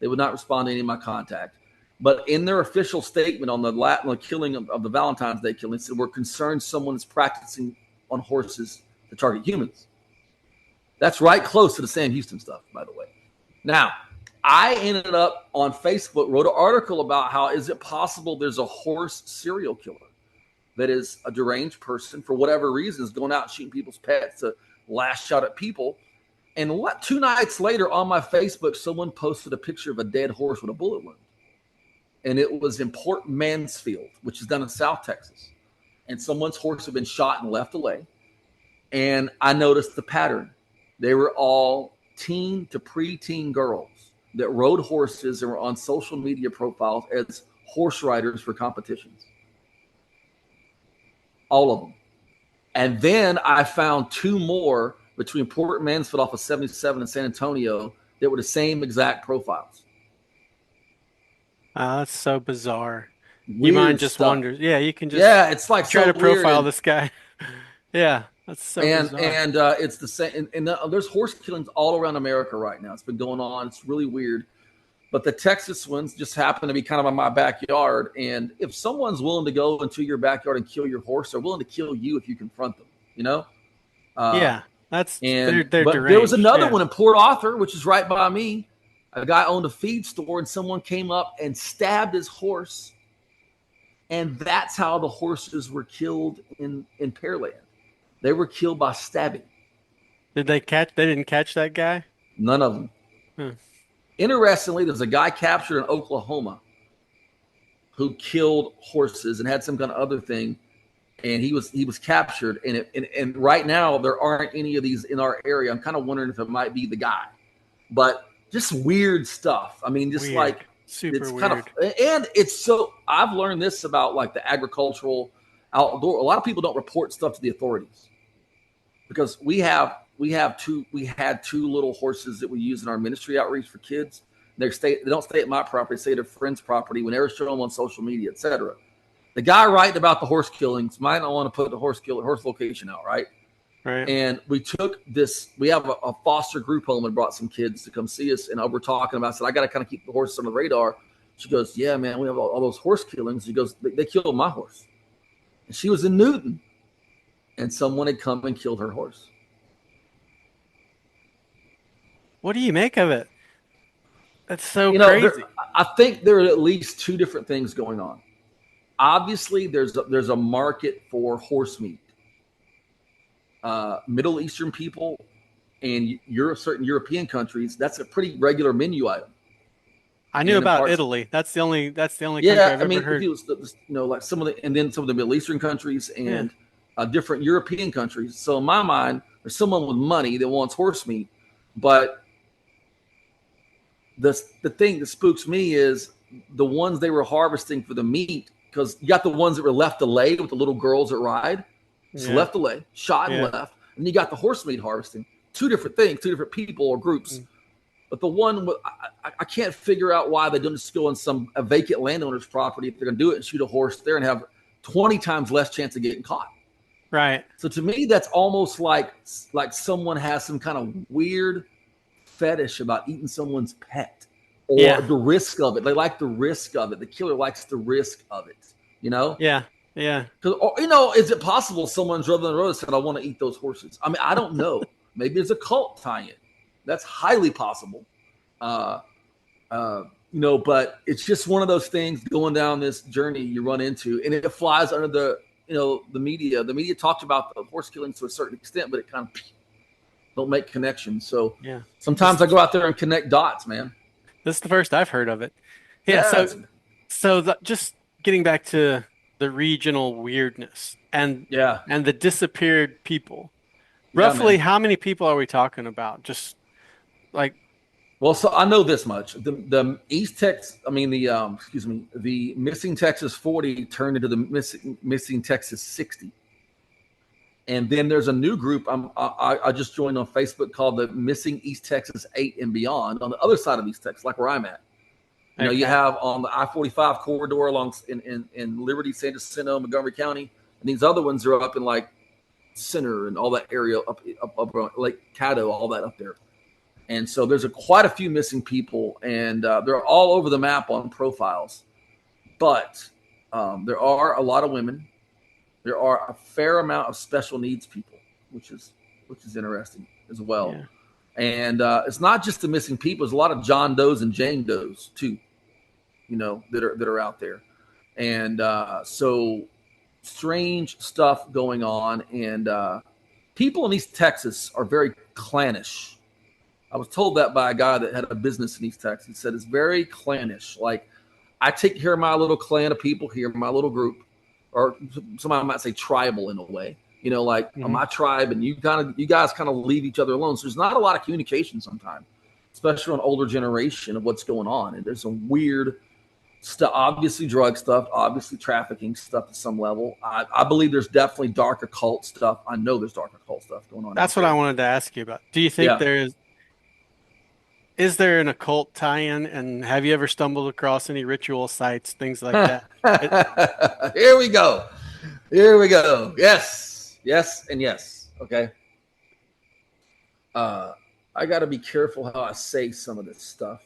They would not respond to any of my contact. But in their official statement on the killing of the Valentine's Day killing, they said, we're concerned someone is practicing on horses to target humans. That's right close to the Sam Houston stuff, by the way. Now, I ended up on Facebook, wrote an article about how is it possible there's a horse serial killer that is a deranged person for whatever reason is going out and shooting people's pets to lash out at people. And 2 nights later on my Facebook, someone posted a picture of a dead horse with a bullet wound. And it was in Port Mansfield, which is down in South Texas. And someone's horse had been shot and left away. And I noticed the pattern. They were all teen to preteen girls that rode horses and were on social media profiles as horse riders for competitions. All of them. And then I found 2 more between Port Mansfield off of 77 and San Antonio that were the same exact profiles. That's so bizarre. Weird Your mind just stuff. wanders. Yeah, you can just it's like try so to profile weird. this guy. Yeah, that's so bizarre. And it's the same. And there's horse killings all around America right now. It's been going on. It's really weird. But the Texas ones just happen to be kind of in my backyard. And if someone's willing to go into your backyard and kill your horse, they're willing to kill you if you confront them. You know? Yeah, that's And they're but deranged. there was another Yeah. one in Port Arthur, which is right by me. A guy owned a feed store, and someone came up and stabbed his horse, and that's how the horses were killed in Pearland. They were killed by stabbing. Did they catch? They didn't catch that guy. None of them. Hmm. Interestingly, there's a guy captured in Oklahoma who killed horses and had some kind of other thing, and he was captured. And right now there aren't any of these in our area. I'm kind of wondering if it might be the guy, but just weird stuff. I mean, just Weird. like Super it's weird. kind of, and it's so. I've learned this about like the agricultural outdoor. A lot of people don't report stuff to the authorities because we had 2 little horses that we use in our ministry outreach for kids. They don't stay at my property, they stay at a friend's property whenever show them on social media, etc. The guy writing about the horse killings might not want to put the horse location out, right? Right. And we took this. We have a foster group home and brought some kids to come see us. And we're talking about. I said, I got to kind of keep the horses on the radar. She goes, yeah, man, we have all those horse killings. She goes, they killed my horse. And she was in Newton, and someone had come and killed her horse. What do you make of it? That's so You know, crazy. I think there are at least 2 different things going on. Obviously, there's a market for horse meat. Middle Eastern people and certain European countries, that's a pretty regular menu item. I knew and in about parts- Italy. That's the only country I've I ever mean, heard. like some of the Middle Eastern countries and different European countries. So in my mind, there's someone with money that wants horse meat, but the thing that spooks me is the ones they were harvesting for the meat, because you got the ones that were left to lay with the little girls that ride. So Yeah. left to lay, shot and Yeah. left. And you got the horse meat harvesting. 2 different things, 2 different people or groups. But the one, I can't figure out why they don't just go on a vacant landowner's property if they're going to do it and shoot a horse there and have 20 times less chance of getting caught. Right. So to me, that's almost like someone has some kind of weird fetish about eating someone's pet or the risk of it. They like the risk of it. The killer likes the risk of it, you know? Yeah. Yeah. Because, is it possible someone's drove down the road and said, I want to eat those horses? I mean, I don't know. Maybe there's a cult tying it. That's highly possible. But it's just one of those things going down this journey you run into, and it flies under the media. The media talked about the horse killings to a certain extent, but it kind of don't make connections. So sometimes I go out there and connect dots, man. This is the first I've heard of it. Yeah. Just getting back to the regional weirdness and the disappeared people. Roughly, how many people are we talking about? Just like, well, so I know this much: the East Texas, the missing Texas 40 turned into the missing Texas 60, and then there's a new group I just joined on Facebook called the Missing East Texas 8 and Beyond on the other side of East Texas, like where I'm at. You have on the I-45 corridor along in Liberty, San Jacinto, Montgomery County, and these other ones are up in like Center and all that area up Lake Caddo, all that up there. And so there's quite a few missing people, and they're all over the map on profiles. But there are a lot of women. There are a fair amount of special needs people, which is interesting as well. Yeah. And it's not just the missing people. There's a lot of John Does and Jane Does too, that are out there. And so strange stuff going on. And people in East Texas are very clannish. I was told that by a guy that had a business in East Texas. He said it's very clannish. Like, I take care of my little clan of people here, my little group, or somebody might say tribal in a way. My tribe, and you guys kind of leave each other alone. So there's not a lot of communication sometimes, especially on older generation of what's going on. And there's some weird stuff, obviously drug stuff, obviously trafficking stuff at some level. I believe there's definitely dark occult stuff. I know there's dark occult stuff going on. That's what I wanted to ask you about. Do you think is there an occult tie-in, and have you ever stumbled across any ritual sites, things like that? Here we go. Yes, and yes. Okay. I got to be careful how I say some of this stuff,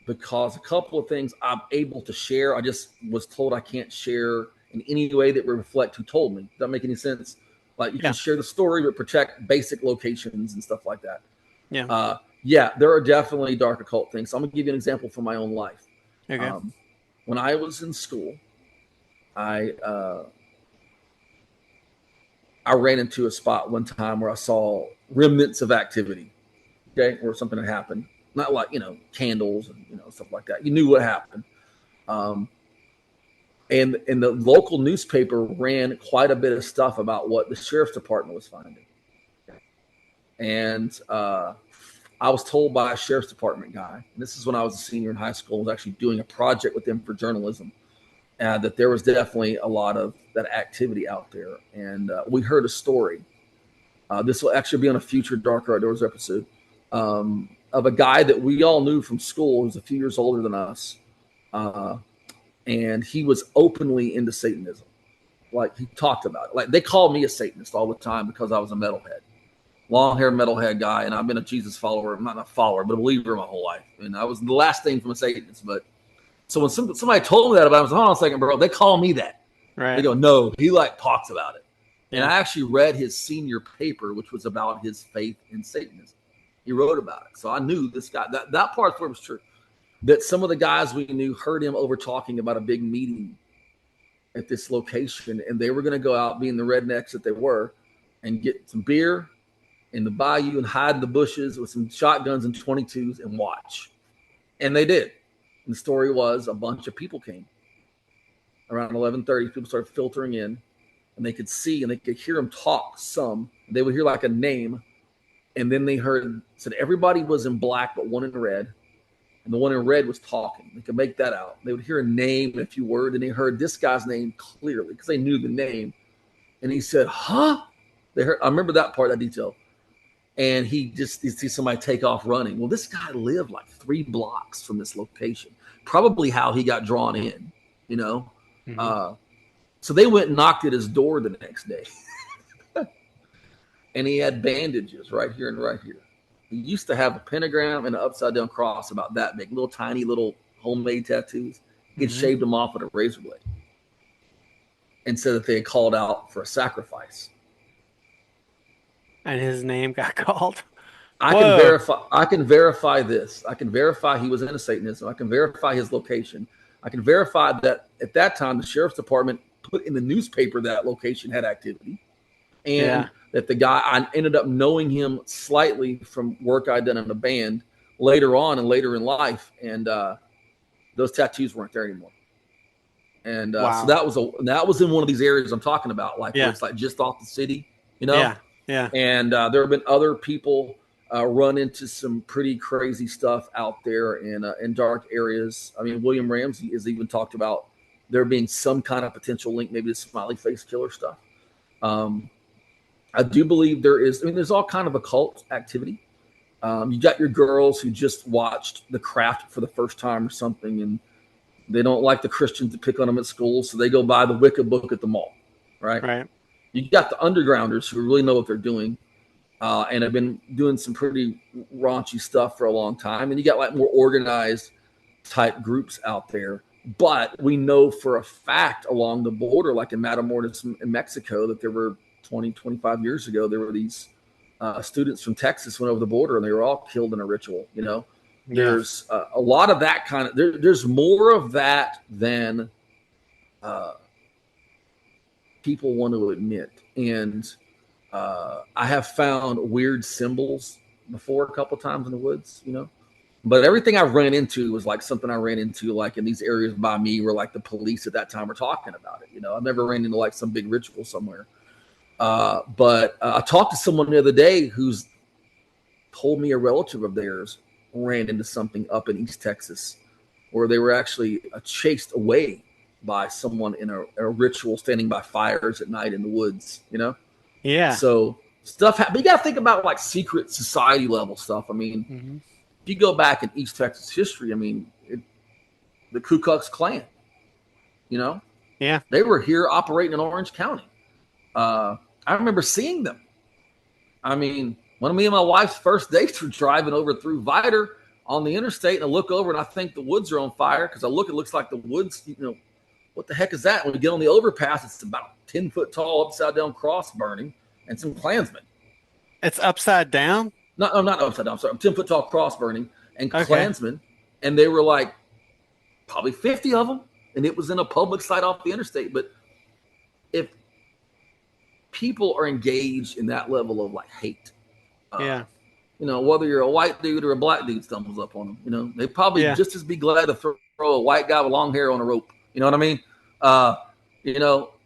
because a couple of things I'm able to share, I just was told I can't share in any way that would reflect who told me. Does that make any sense? Like, you can share the story, but protect basic locations and stuff like that. Yeah. There are definitely dark occult things. So I'm going to give you an example from my own life. Okay. When I was in school, I ran into a spot one time where I saw remnants of activity, okay, where something had happened. Not like, candles and, stuff like that. You knew what happened. And the local newspaper ran quite a bit of stuff about what the sheriff's department was finding. And I was told by a sheriff's department guy, and this is when I was a senior in high school, I was actually doing a project with them for journalism, that there was definitely a lot of that activity out there. And we heard a story. This will actually be on a future Darker Outdoors episode, of a guy that we all knew from school who's a few years older than us. And he was openly into Satanism. Like, he talked about it. Like, they called me a Satanist all the time because I was a metalhead. Long hair metalhead guy, and I've been a Jesus follower. I'm not a follower, but a believer my whole life. And I was the last thing from a Satanist. But so when somebody told me that about it, I was like, hold on a second, bro. They call me that. Right. They go, no, he talks about it. Yeah. And I actually read his senior paper, which was about his faith in Satanism. He wrote about it. So I knew this guy, that part was true. That some of the guys we knew heard him over talking about a big meeting at this location, and they were going to go out, being the rednecks that they were, and get some beer in the bayou and hide in the bushes with some shotguns and 22s and watch. And they did. And the story was, a bunch of people came. Around 11:30, people started filtering in, and they could see and they could hear them talk some. They would hear like a name, and then they said everybody was in black but one in red, and the one in red was talking. They could make that out. They would hear a name and a few words, and they heard this guy's name clearly because they knew the name. And he said, huh? I remember that part, that detail. And he see somebody take off running. Well, this guy lived like 3 blocks from this location. Probably how he got drawn in, Mm-hmm. So they went and knocked at his door the next day. And he had bandages right here and right here. He used to have a pentagram and an upside-down cross about that big, tiny little homemade tattoos. He had shaved them off with a razor blade and said that they had called out for a sacrifice. And his name got called. I can verify this. I can verify he was into Satanism. I can verify his location. I can verify that at that time the sheriff's department put in the newspaper that location had activity, and that the guy, I ended up knowing him slightly from work I'd done in a band later on and later in life, and those tattoos weren't there anymore. And so that was in one of these areas I'm talking about, like where it's like just off the city, Yeah. And there have been other people run into some pretty crazy stuff out there in dark areas. I mean, William Ramsey has even talked about there being some kind of potential link, maybe to smiley face killer stuff. I do believe there's all kind of occult activity. You got your girls who just watched The Craft for the first time or something, and they don't like the Christians to pick on them at school, so they go buy the Wicca book at the mall, right? Right. You got the undergrounders who really know what they're doing, and have been doing some pretty raunchy stuff for a long time. And you got like more organized type groups out there But we know for a fact along the border, like in Matamoros in Mexico, that there were 20, 25 years ago, there were these students from Texas went over the border and they were all killed in a ritual. There's a lot of that kind of, there's more of that than people want to admit. And I have found weird symbols before a couple times in the woods, but everything I've ran into was like something I ran into like in these areas by me where like the police at that time were talking about it. I've never ran into like some big ritual somewhere. But I talked to someone the other day who's told me a relative of theirs ran into something up in East Texas where they were actually chased away by someone in a ritual standing by fires at night in the woods, Yeah. So stuff, but you got to think about like secret society level stuff. I mean, if you go back in East Texas history, I mean, the Ku Klux Klan, Yeah. they were here operating in Orange County. I remember seeing them. I mean, one of me and my wife's first dates were driving over through Vidor on the interstate, and I look over and I think the woods are on fire because it looks like the woods, what the heck is that? When we get on the overpass, it's about 10-foot tall, upside down cross burning and some Klansmen. It's upside down? No, not upside down. I'm sorry. 10-foot tall cross burning and Okay. Klansmen. And they were like probably 50 of them. And it was in a public site off the interstate. But if people are engaged in that level of like hate, whether you're a white dude or a black dude stumbles up on them, they probably just as be glad to throw a white guy with long hair on a rope. You know what I mean?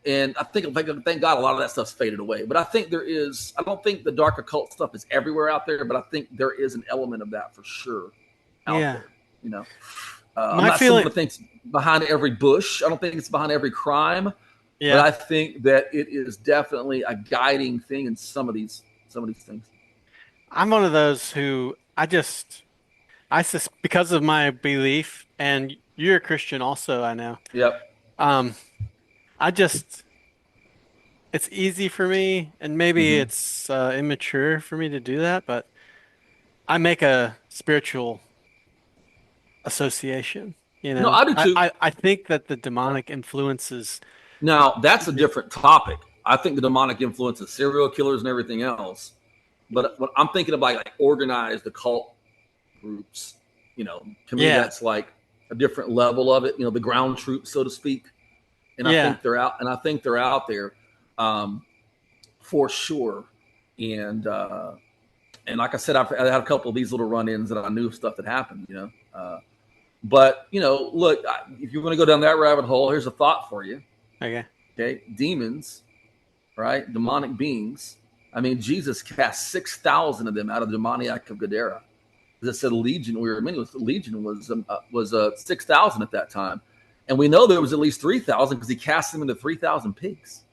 And I think, thank God, a lot of that stuff's faded away. But I think I don't think the dark occult stuff is everywhere out there, but I think there is an element of that for sure out there. I'm not someone who thinks behind every bush. I don't think it's behind every crime. Yeah. But I think that it is definitely a guiding thing in some of these things. I'm one of those who because of my belief, and you're a Christian also, I know. Yep. It's easy for me, and maybe it's immature for me to do that, but I make a spiritual association. No, I do too. I think that the demonic influences. Now, that's a different topic. I think the demonic influences serial killers and everything else. But what I'm thinking about like organized occult groups, to me, that's like a different level of it, the ground troops, so to speak. And I think they're out, and I think they're out there for sure. And like I said, I had a couple of these little run-ins that I knew of stuff that happened, But, look, if you want to go down that rabbit hole, here's a thought for you. Okay. Demons, right? Demonic beings. I mean, Jesus cast 6,000 of them out of the demoniac of Gadara. As I said, Legion was 6,000 at that time. And we know there was at least 3,000 because he cast them into 3,000 pigs,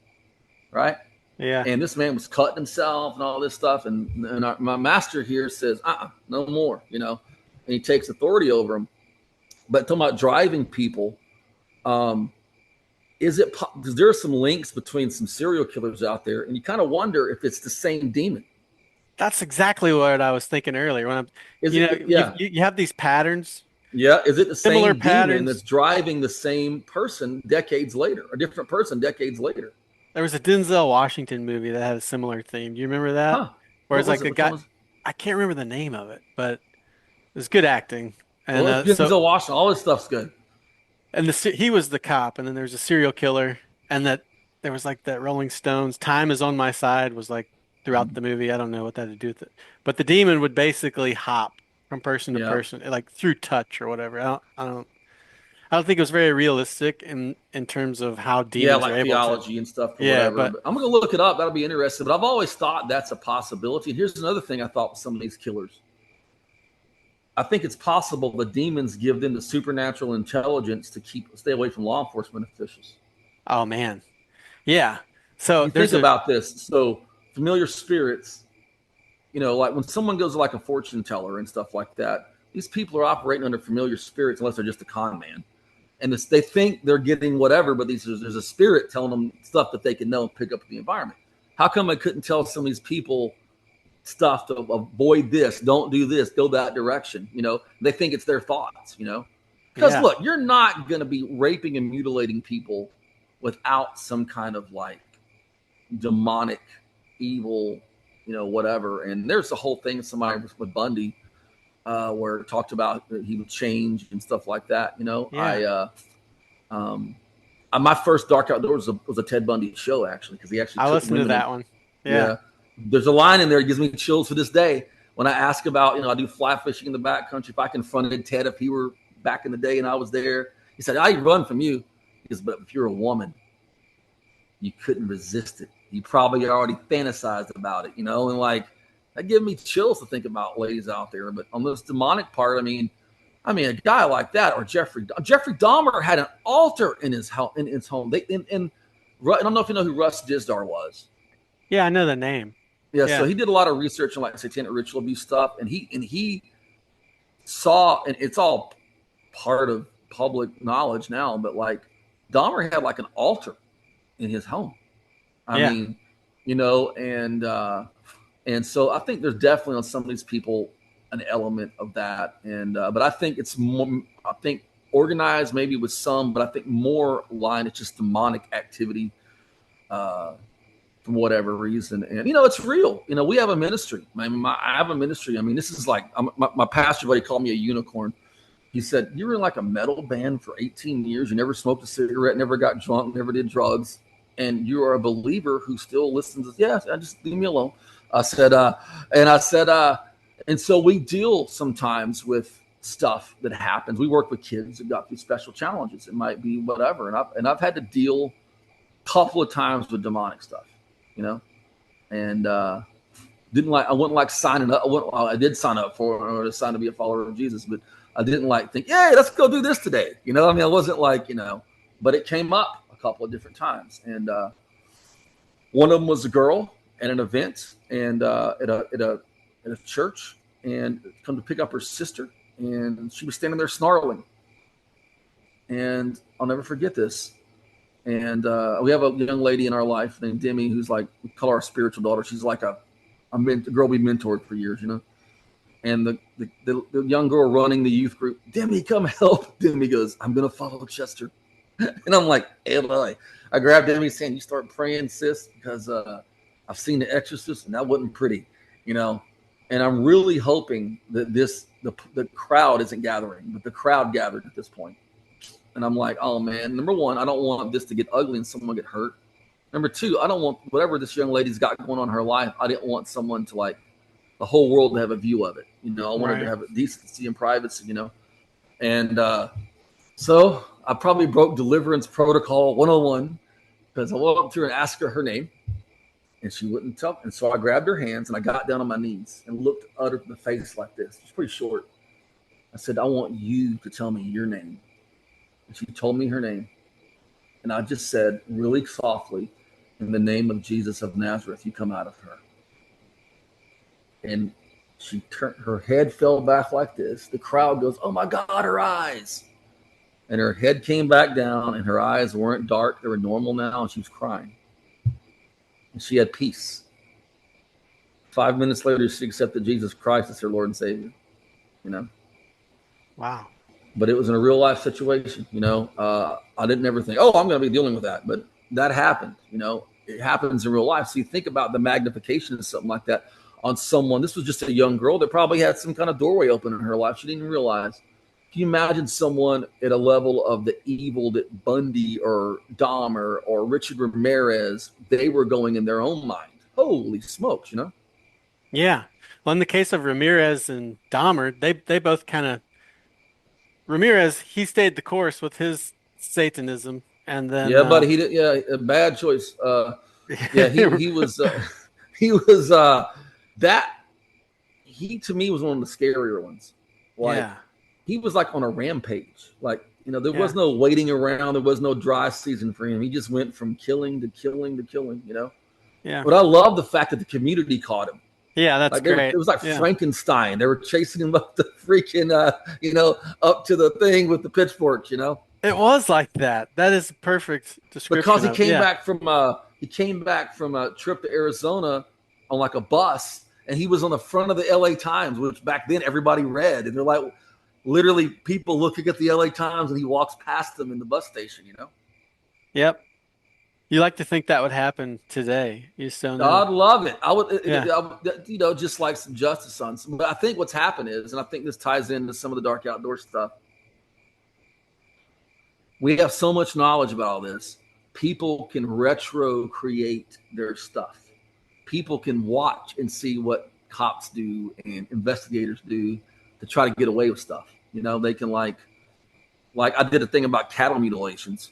right? Yeah. And this man was cutting himself and all this stuff. And my master here says, no more, and he takes authority over them. But talking about driving people, because there are some links between some serial killers out there, and you kind of wonder if it's the same demon. That's exactly what I was thinking earlier. You have these patterns. Yeah, is it the similar same patterns demon that's driving the same person decades later, a different person decades later? There was a Denzel Washington movie that had a similar theme. Do you remember that? Huh. Where it's like a guy, I can't remember the name of it, but it was good acting. And Denzel Washington, all this stuff's good. And he was the cop, and then there's a serial killer, and that there was like that Rolling Stones, "Time Is on My Side" was like throughout the movie. I don't know what that had to do with it, but the demon would basically hop from person to person, like through touch or whatever. I don't think it was very realistic in terms of how demons are able theology and stuff. But I'm gonna look it up. That'll be interesting. But I've always thought that's a possibility. And here's another thing I thought with some of these killers. I think it's possible the demons give them the supernatural intelligence to stay away from law enforcement officials. Oh man, yeah. So think about this. So familiar spirits, like when someone goes to like a fortune teller and stuff like that, these people are operating under familiar spirits unless they're just a con man, and they think they're getting whatever, but there's a spirit telling them stuff that they can know and pick up in the environment. How come I couldn't tell some of these people stuff to avoid this, don't do this, go that direction? They think it's their thoughts, Because Yeah. look, you're not going to be raping and mutilating people without some kind of like demonic, evil, whatever. And there's the whole thing somebody with Bundy, where it talked about that he would change and stuff like that. Yeah. My first Dark Outdoors was a Ted Bundy show, actually, because he actually I took listened to women that in. one. Yeah. Yeah. There's a line in there that gives me chills to this day. When I ask about, I do fly fishing in the backcountry. If I confronted Ted, if he were back in the day and I was there, he said, "I run from you." He goes, "But if you're a woman, you couldn't resist it. You probably already fantasized about it, and like that gives me chills to think about ladies out there. But on this demonic part, I mean, a guy like that, or Jeffrey Dahmer had an altar in his home. I don't know if you know who Russ Dizdar was. Yeah, I know the name. Yeah, so he did a lot of research on like satanic ritual abuse stuff, and he saw, and it's all part of public knowledge now, but like Dahmer had like an altar in his home. I mean, and so I think there's definitely on some of these people an element of that, and but I think it's more, organized maybe with some, but I think more line it's just demonic activity from whatever reason. And it's real. We have a ministry. I have a ministry. I mean, this is like my pastor buddy called me a unicorn. He said, "You were in like a metal band for 18 years. You never smoked a cigarette, never got drunk, never did drugs, and you are a believer who still listens." Yes, I just leave me alone. I said, and so we deal sometimes with stuff that happens. We work with kids that got through special challenges. It might be whatever, and I've had to deal a couple of times with demonic stuff, and I wouldn't like signing up. I did sign up for it, or to sign to be a follower of Jesus, but I didn't like think, "Yay, let's go do this today." I wasn't like, but it came up a couple of different times. And one of them was a girl at an event and at a church, and come to pick up her sister, and she was standing there snarling. And I'll never forget this. And we have a young lady in our life named Demi, who's like, we call her our spiritual daughter. She's like a girl we mentored for years, And the young girl running the youth group, "Demi, come help." Demi goes, "I'm going to follow Chester." And I'm like, "Hey, boy." I grabbed Demi saying, "You start praying, sis, because I've seen The Exorcist, and that wasn't pretty, And I'm really hoping that the crowd isn't gathering, but the crowd gathered at this point. And I'm like, oh, man, number one, I don't want this to get ugly and someone get hurt. Number two, I don't want whatever this young lady's got going on in her life, I didn't want someone to like, the whole world to have a view of it. I wanted to have a decency and privacy, And so I probably broke deliverance protocol 101 because I went up to her and asked her name, and she wouldn't tell. And so I grabbed her hands and I got down on my knees and looked at her in the face like this. It's pretty short. I said, "I want you to tell me your name." And she told me her name. And I just said really softly, "In the name of Jesus of Nazareth, you come out of her." And she turned, her head fell back like this. The crowd goes, "Oh my God, her eyes." And her head came back down, and her eyes weren't dark. They were normal now, and she was crying. And she had peace. 5 minutes later, she accepted Jesus Christ as her Lord and Savior, Wow. But it was in a real life situation, I didn't ever think, "Oh, I'm going to be dealing with that." But that happened, it happens in real life. So you think about the magnification of something like that on someone. This was just a young girl that probably had some kind of doorway open in her life. She didn't even realize. Can you imagine someone at a level of the evil that Bundy or Dahmer or Richard Ramirez, they were going in their own mind? Holy smokes, Yeah. Well, in the case of Ramirez and Dahmer, they both kind of, Ramirez, he stayed the course with his Satanism, and then yeah, but he did. Yeah, a bad choice. Yeah, he was that. He to me was one of the scarier ones. Like yeah. he was like on a rampage. Like there was no waiting around. There was no dry season for him. He just went from killing to killing to killing. Yeah. But I love the fact that the community caught him. Yeah, that's great. It was like Frankenstein. They were chasing him up the freaking, up to the thing with the pitchforks. It was like that. That is a perfect description. Because he came back from a trip to Arizona on like a bus, and he was on the front of the LA Times, which back then everybody read, and they're like, literally people looking at the LA Times and he walks past them in the bus station, Yep. You like to think that would happen today. You just don't I'd know. love it. I would, Yeah. just like some justice on some. But I think what's happened is, and I think this ties into some of the dark outdoor stuff. We have so much knowledge about all this. People can retro create their stuff. People can watch and see what cops do and investigators do to try to get away with stuff. They can like I did a thing about cattle mutilations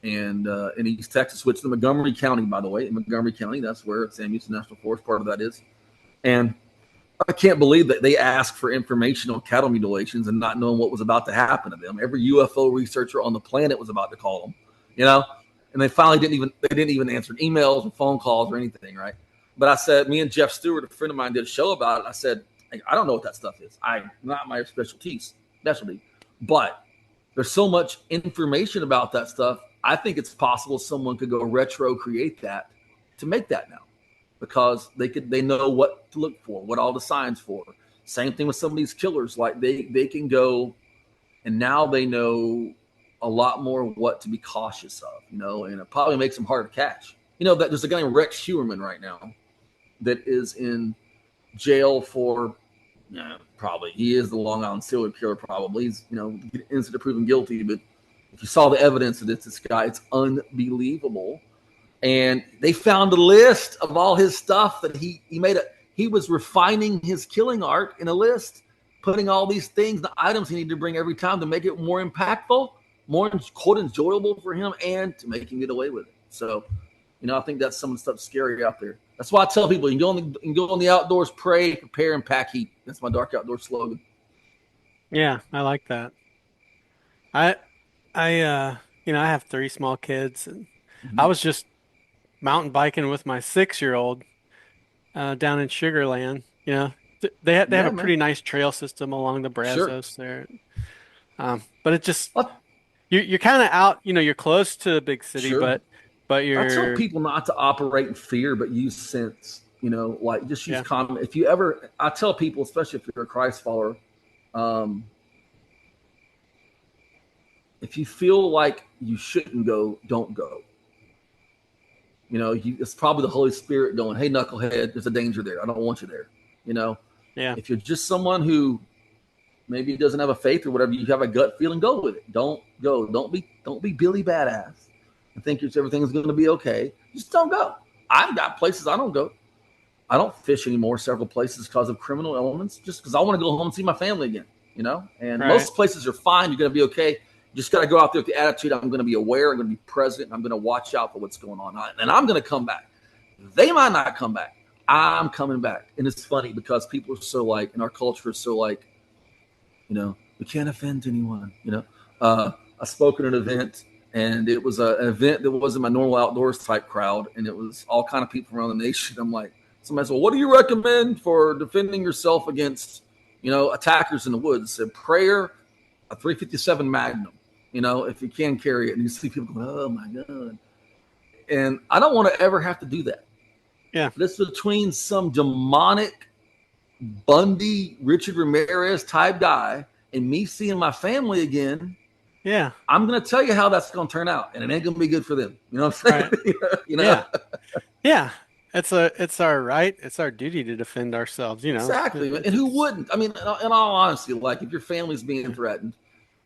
and in East Texas, which is Montgomery County, by the way. In Montgomery County, that's where Sam Houston National Forest, part of that is. And I can't believe that they asked for information on cattle mutilations and not knowing what was about to happen to them. Every UFO researcher on the planet was about to call them, and they finally didn't even answer emails or phone calls or anything, right? But I said, me and Jeff Stewart, a friend of mine, did a show about it. I said, I don't know what that stuff is. Not my specialty, but there's so much information about that stuff. I think it's possible someone could go retro create that to make that now, because they know what to look for, what all the signs for. Same thing with some of these killers. Like they can go, and now they know a lot more what to be cautious of, and it probably makes them hard to catch. That there's a guy named Rex Huerman right now that is in jail for, probably he is the Long Island serial killer. Probably he's innocent to proven guilty. But if you saw the evidence of this guy, it's unbelievable. And they found a list of all his stuff that he made. He was refining his killing art in a list, putting all these things, the items he needed to bring every time to make it more impactful, more quote enjoyable for him, and to make him get away with it. So, I think that's some of the stuff scary out there. That's why I tell people you can go in the outdoors, pray, prepare, and pack heat. That's my dark outdoor slogan. Yeah, I like that. I I have 3 small kids, and I was just mountain biking with my 6-year-old down in Sugar Land. They have a Man. pretty nice trail system along the Brazos there. But it just you're kind of out. You're close to a big city, Sure. but you're. I tell people not to operate in fear, but use sense. Like just use common. I tell people, especially if you're a Christ follower, if you feel like you shouldn't go, don't go. It's probably the Holy Spirit going, "Hey, knucklehead, there's a danger there. I don't want you there." Yeah. If you're just someone who maybe doesn't have a faith or whatever, you have a gut feeling, go with it. Don't go. Don't be Billy Badass and think everything's going to be okay. Just don't go. I've got places I don't go. I don't fish anymore, several places because of criminal elements, just because I want to go home and see my family again, and most places are fine. You're going to be okay. You just got to go out there with the attitude, I'm going to be aware, I'm going to be present, and I'm going to watch out for what's going on. And I'm going to come back. They might not come back. I'm coming back. And it's funny because people are so in our culture is so we can't offend anyone. I spoke at an event, and it was an event that wasn't my normal outdoors type crowd, and it was all kind of people around the nation. I'm like, somebody said, well, what do you recommend for defending yourself against, attackers in the woods? I said, prayer, a 357 Magnum, if you can carry it. And you see people going, oh my God. And I don't want to ever have to do that. Yeah. This between some demonic Bundy, Richard Ramirez type guy and me seeing my family again. Yeah. I'm going to tell you how that's going to turn out, and it ain't going to be good for them. You know what I'm saying? Right. Yeah. Yeah. It's our right. It's our duty to defend ourselves, Exactly. And who wouldn't? I mean, in all honesty, if your family's being threatened.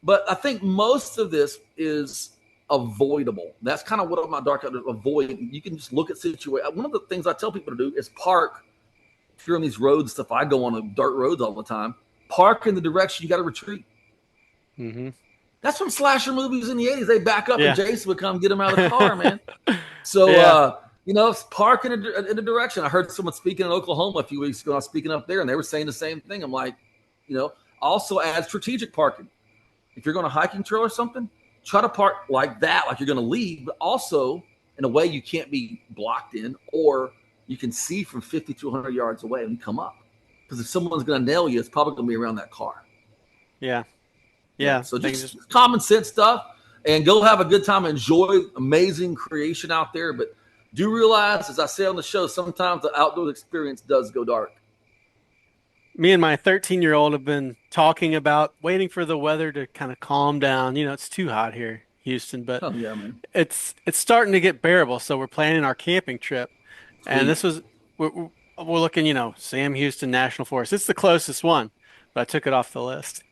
But I think most of this is avoidable. That's kind of what my dark outdoor avoid. You can just look at situations. One of the things I tell people to do is park. If you're on these roads, stuff, I go on dirt roads all the time. Park in the direction you got to retreat. Mm-hmm. That's from slasher movies in the 80s. They back up and Jason would come get them out of the car, man. So, park in a direction. I heard someone speaking in Oklahoma a few weeks ago. I was speaking up there, and they were saying the same thing. I'm like, also add strategic parking. If you're going to hiking trail or something, try to park like that, like you're going to leave, but also in a way you can't be blocked in, or you can see from 50 to 100 yards away when you come up. Because if someone's going to nail you, it's probably going to be around that car. Yeah. Yeah. So just common sense stuff, and go have a good time. Enjoy amazing creation out there. But do realize, as I say on the show, sometimes the outdoor experience does go dark. me and my 13-year-old have been talking about waiting for the weather to kind of calm down. It's too hot here, Houston, but Oh yeah, man. it's starting to get bearable. So we're planning our camping trip, and Sweet. we're looking, Sam Houston National Forest. It's the closest one, but I took it off the list.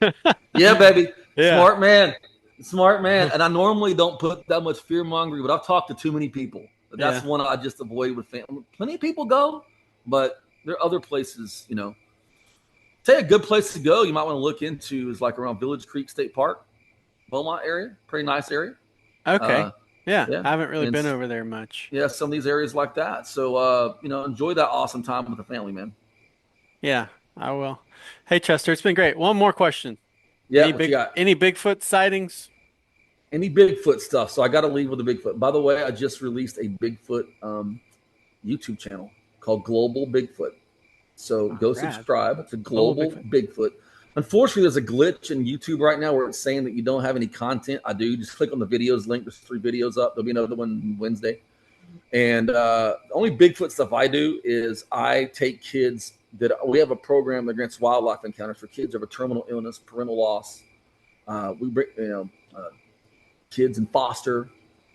Yeah, baby. Yeah. Smart man. Smart man. And I normally don't put that much fear mongering, but I've talked to too many people. That's Yeah. one I just avoid with family. Plenty of people go, but there are other places, Say a good place to go you might want to look into is like around Village Creek State Park, Beaumont area. Pretty nice area. Okay. Uh, Yeah. yeah. I haven't really And been over there much. yeah, some of these areas like that. So, enjoy that awesome time with the family, man. Yeah, I will. Hey, Chester, it's been great. One more question. Yeah, what you got? Any Bigfoot sightings? Any Bigfoot stuff. So I got to leave with the Bigfoot. By the way, I just released a Bigfoot YouTube channel called Global Bigfoot. So go Rad. subscribe. It's a Global Global Bigfoot. Unfortunately, there's a glitch in YouTube right now where it's saying that you don't have any content. I do. Just click on the videos link. There's 3 videos up. There'll be another one Wednesday. And the only Bigfoot stuff I do is I take kids that we have a program that grants wildlife encounters for kids who have a terminal illness, parental loss. We bring, kids in foster.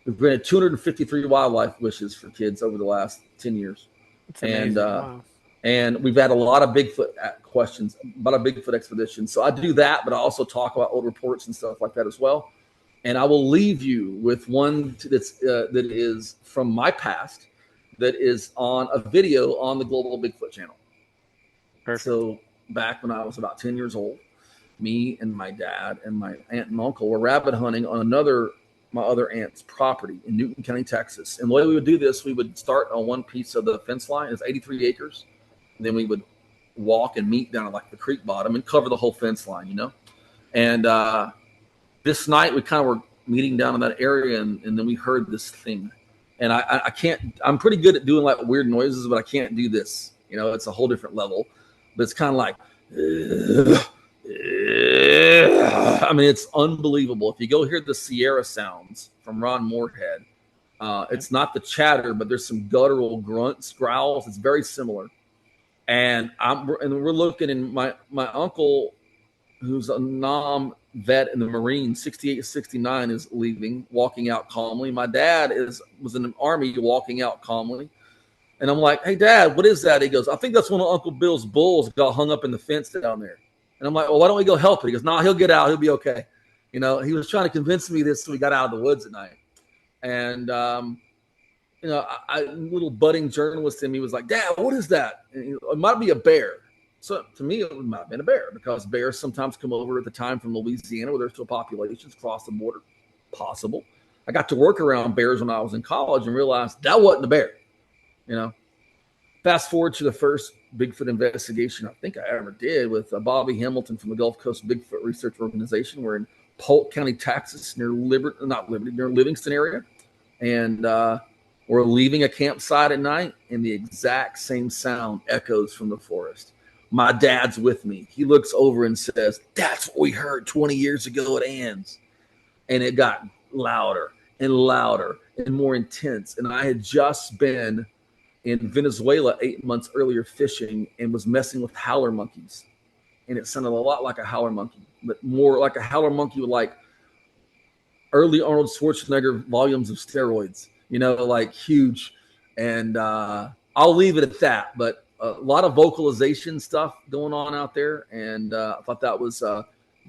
We've granted 253 wildlife wishes for kids over the last 10 years. It's amazing. Wow. And we've had a lot of Bigfoot questions about a Bigfoot expedition. So I do that, but I also talk about old reports and stuff like that as well. And I will leave you with one that is from my past that is on a video on the Global Bigfoot channel. Perfect. So back when I was about 10 years old, me and my dad and my aunt and uncle were rabbit hunting on my other aunt's property in Newton County, Texas. And the way we would do this, we would start on one piece of the fence line. It's 83 acres. And then we would walk and meet down at like the creek bottom and cover the whole fence line, And this night we kind of were meeting down in that area, and then we heard this thing. And I can't, I'm pretty good at doing like weird noises, but I can't do this. It's a whole different level. But it's kind of like, I mean, it's unbelievable. If you go hear the Sierra sounds from Ron Moorhead, it's not the chatter, but there's some guttural grunts, growls. It's very similar. And we're looking, and my uncle, who's a Nam vet in the Marines, 68 69, is leaving, walking out calmly. My dad was in the Army, walking out calmly. And I'm like, "Hey, Dad, what is that?" He goes, "I think that's one of Uncle Bill's bulls got hung up in the fence down there." And I'm like, "Well, why don't we go help it?" He goes, "No, he'll get out. He'll be okay." He was trying to convince me this so we got out of the woods at night. And little budding journalist in me was like, "Dad, what is that?" And it might be a bear. So to me, it might have been a bear, because bears sometimes come over at the time from Louisiana where there's still populations across the border. Possible. I got to work around bears when I was in college and realized that wasn't a bear. Fast forward to the first Bigfoot investigation I think I ever did with Bobby Hamilton from the Gulf Coast Bigfoot Research Organization. We're in Polk County, Texas, near near Livingston area. And we're leaving a campsite at night, and the exact same sound echoes from the forest. My dad's with me. He looks over and says, "That's what we heard 20 years ago at Ann's." And it got louder and louder and more intense. And I had just been in Venezuela 8 months earlier fishing and was messing with howler monkeys. And it sounded a lot like a howler monkey, but more like a howler monkey with like early Arnold Schwarzenegger volumes of steroids, like huge. And I'll leave it at that. But a lot of vocalization stuff going on out there. And I thought that was,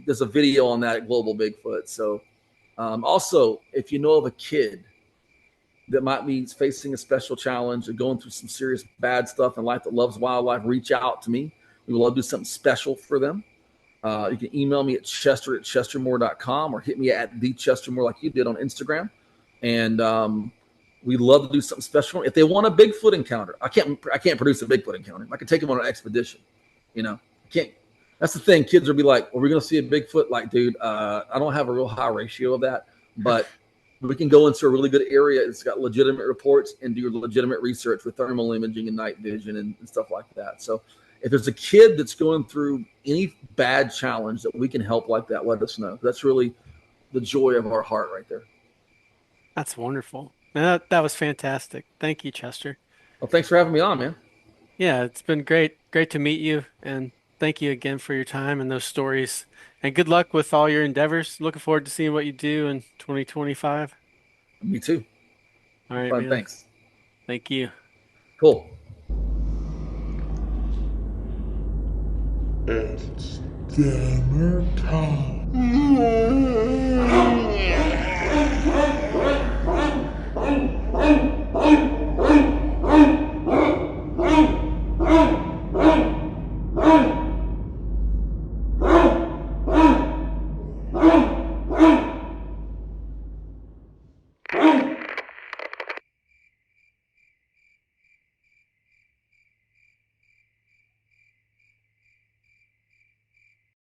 there's a video on that at Global Bigfoot. So also, if you know of a kid that might be facing a special challenge or going through some serious bad stuff in life that loves wildlife, reach out to me. We will love to do something special for them. You can email me at chester@chestermore.com or hit me at @thechestermore like you did on Instagram. And we'd love to do something special. If they want a Bigfoot encounter, I can't produce a Bigfoot encounter. I can take them on an expedition. I can't. That's the thing. Kids will be like, "Well, we're going to see a Bigfoot." Like, dude, I don't have a real high ratio of that, but we can go into a really good area. It's got legitimate reports and do legitimate research with thermal imaging and night vision and stuff like that. So if there's a kid that's going through any bad challenge that we can help like that, let us know. That's really the joy of our heart right there. That's wonderful. That was fantastic. Thank you, Chester. Well, thanks for having me on, man. Yeah, it's been great to meet you, and thank you again for your time and those stories. And good luck with all your endeavors. Looking forward to seeing what you do in 2025. Me too. All right, Fun. man. Thanks. Thank you. Cool. It's dinner time.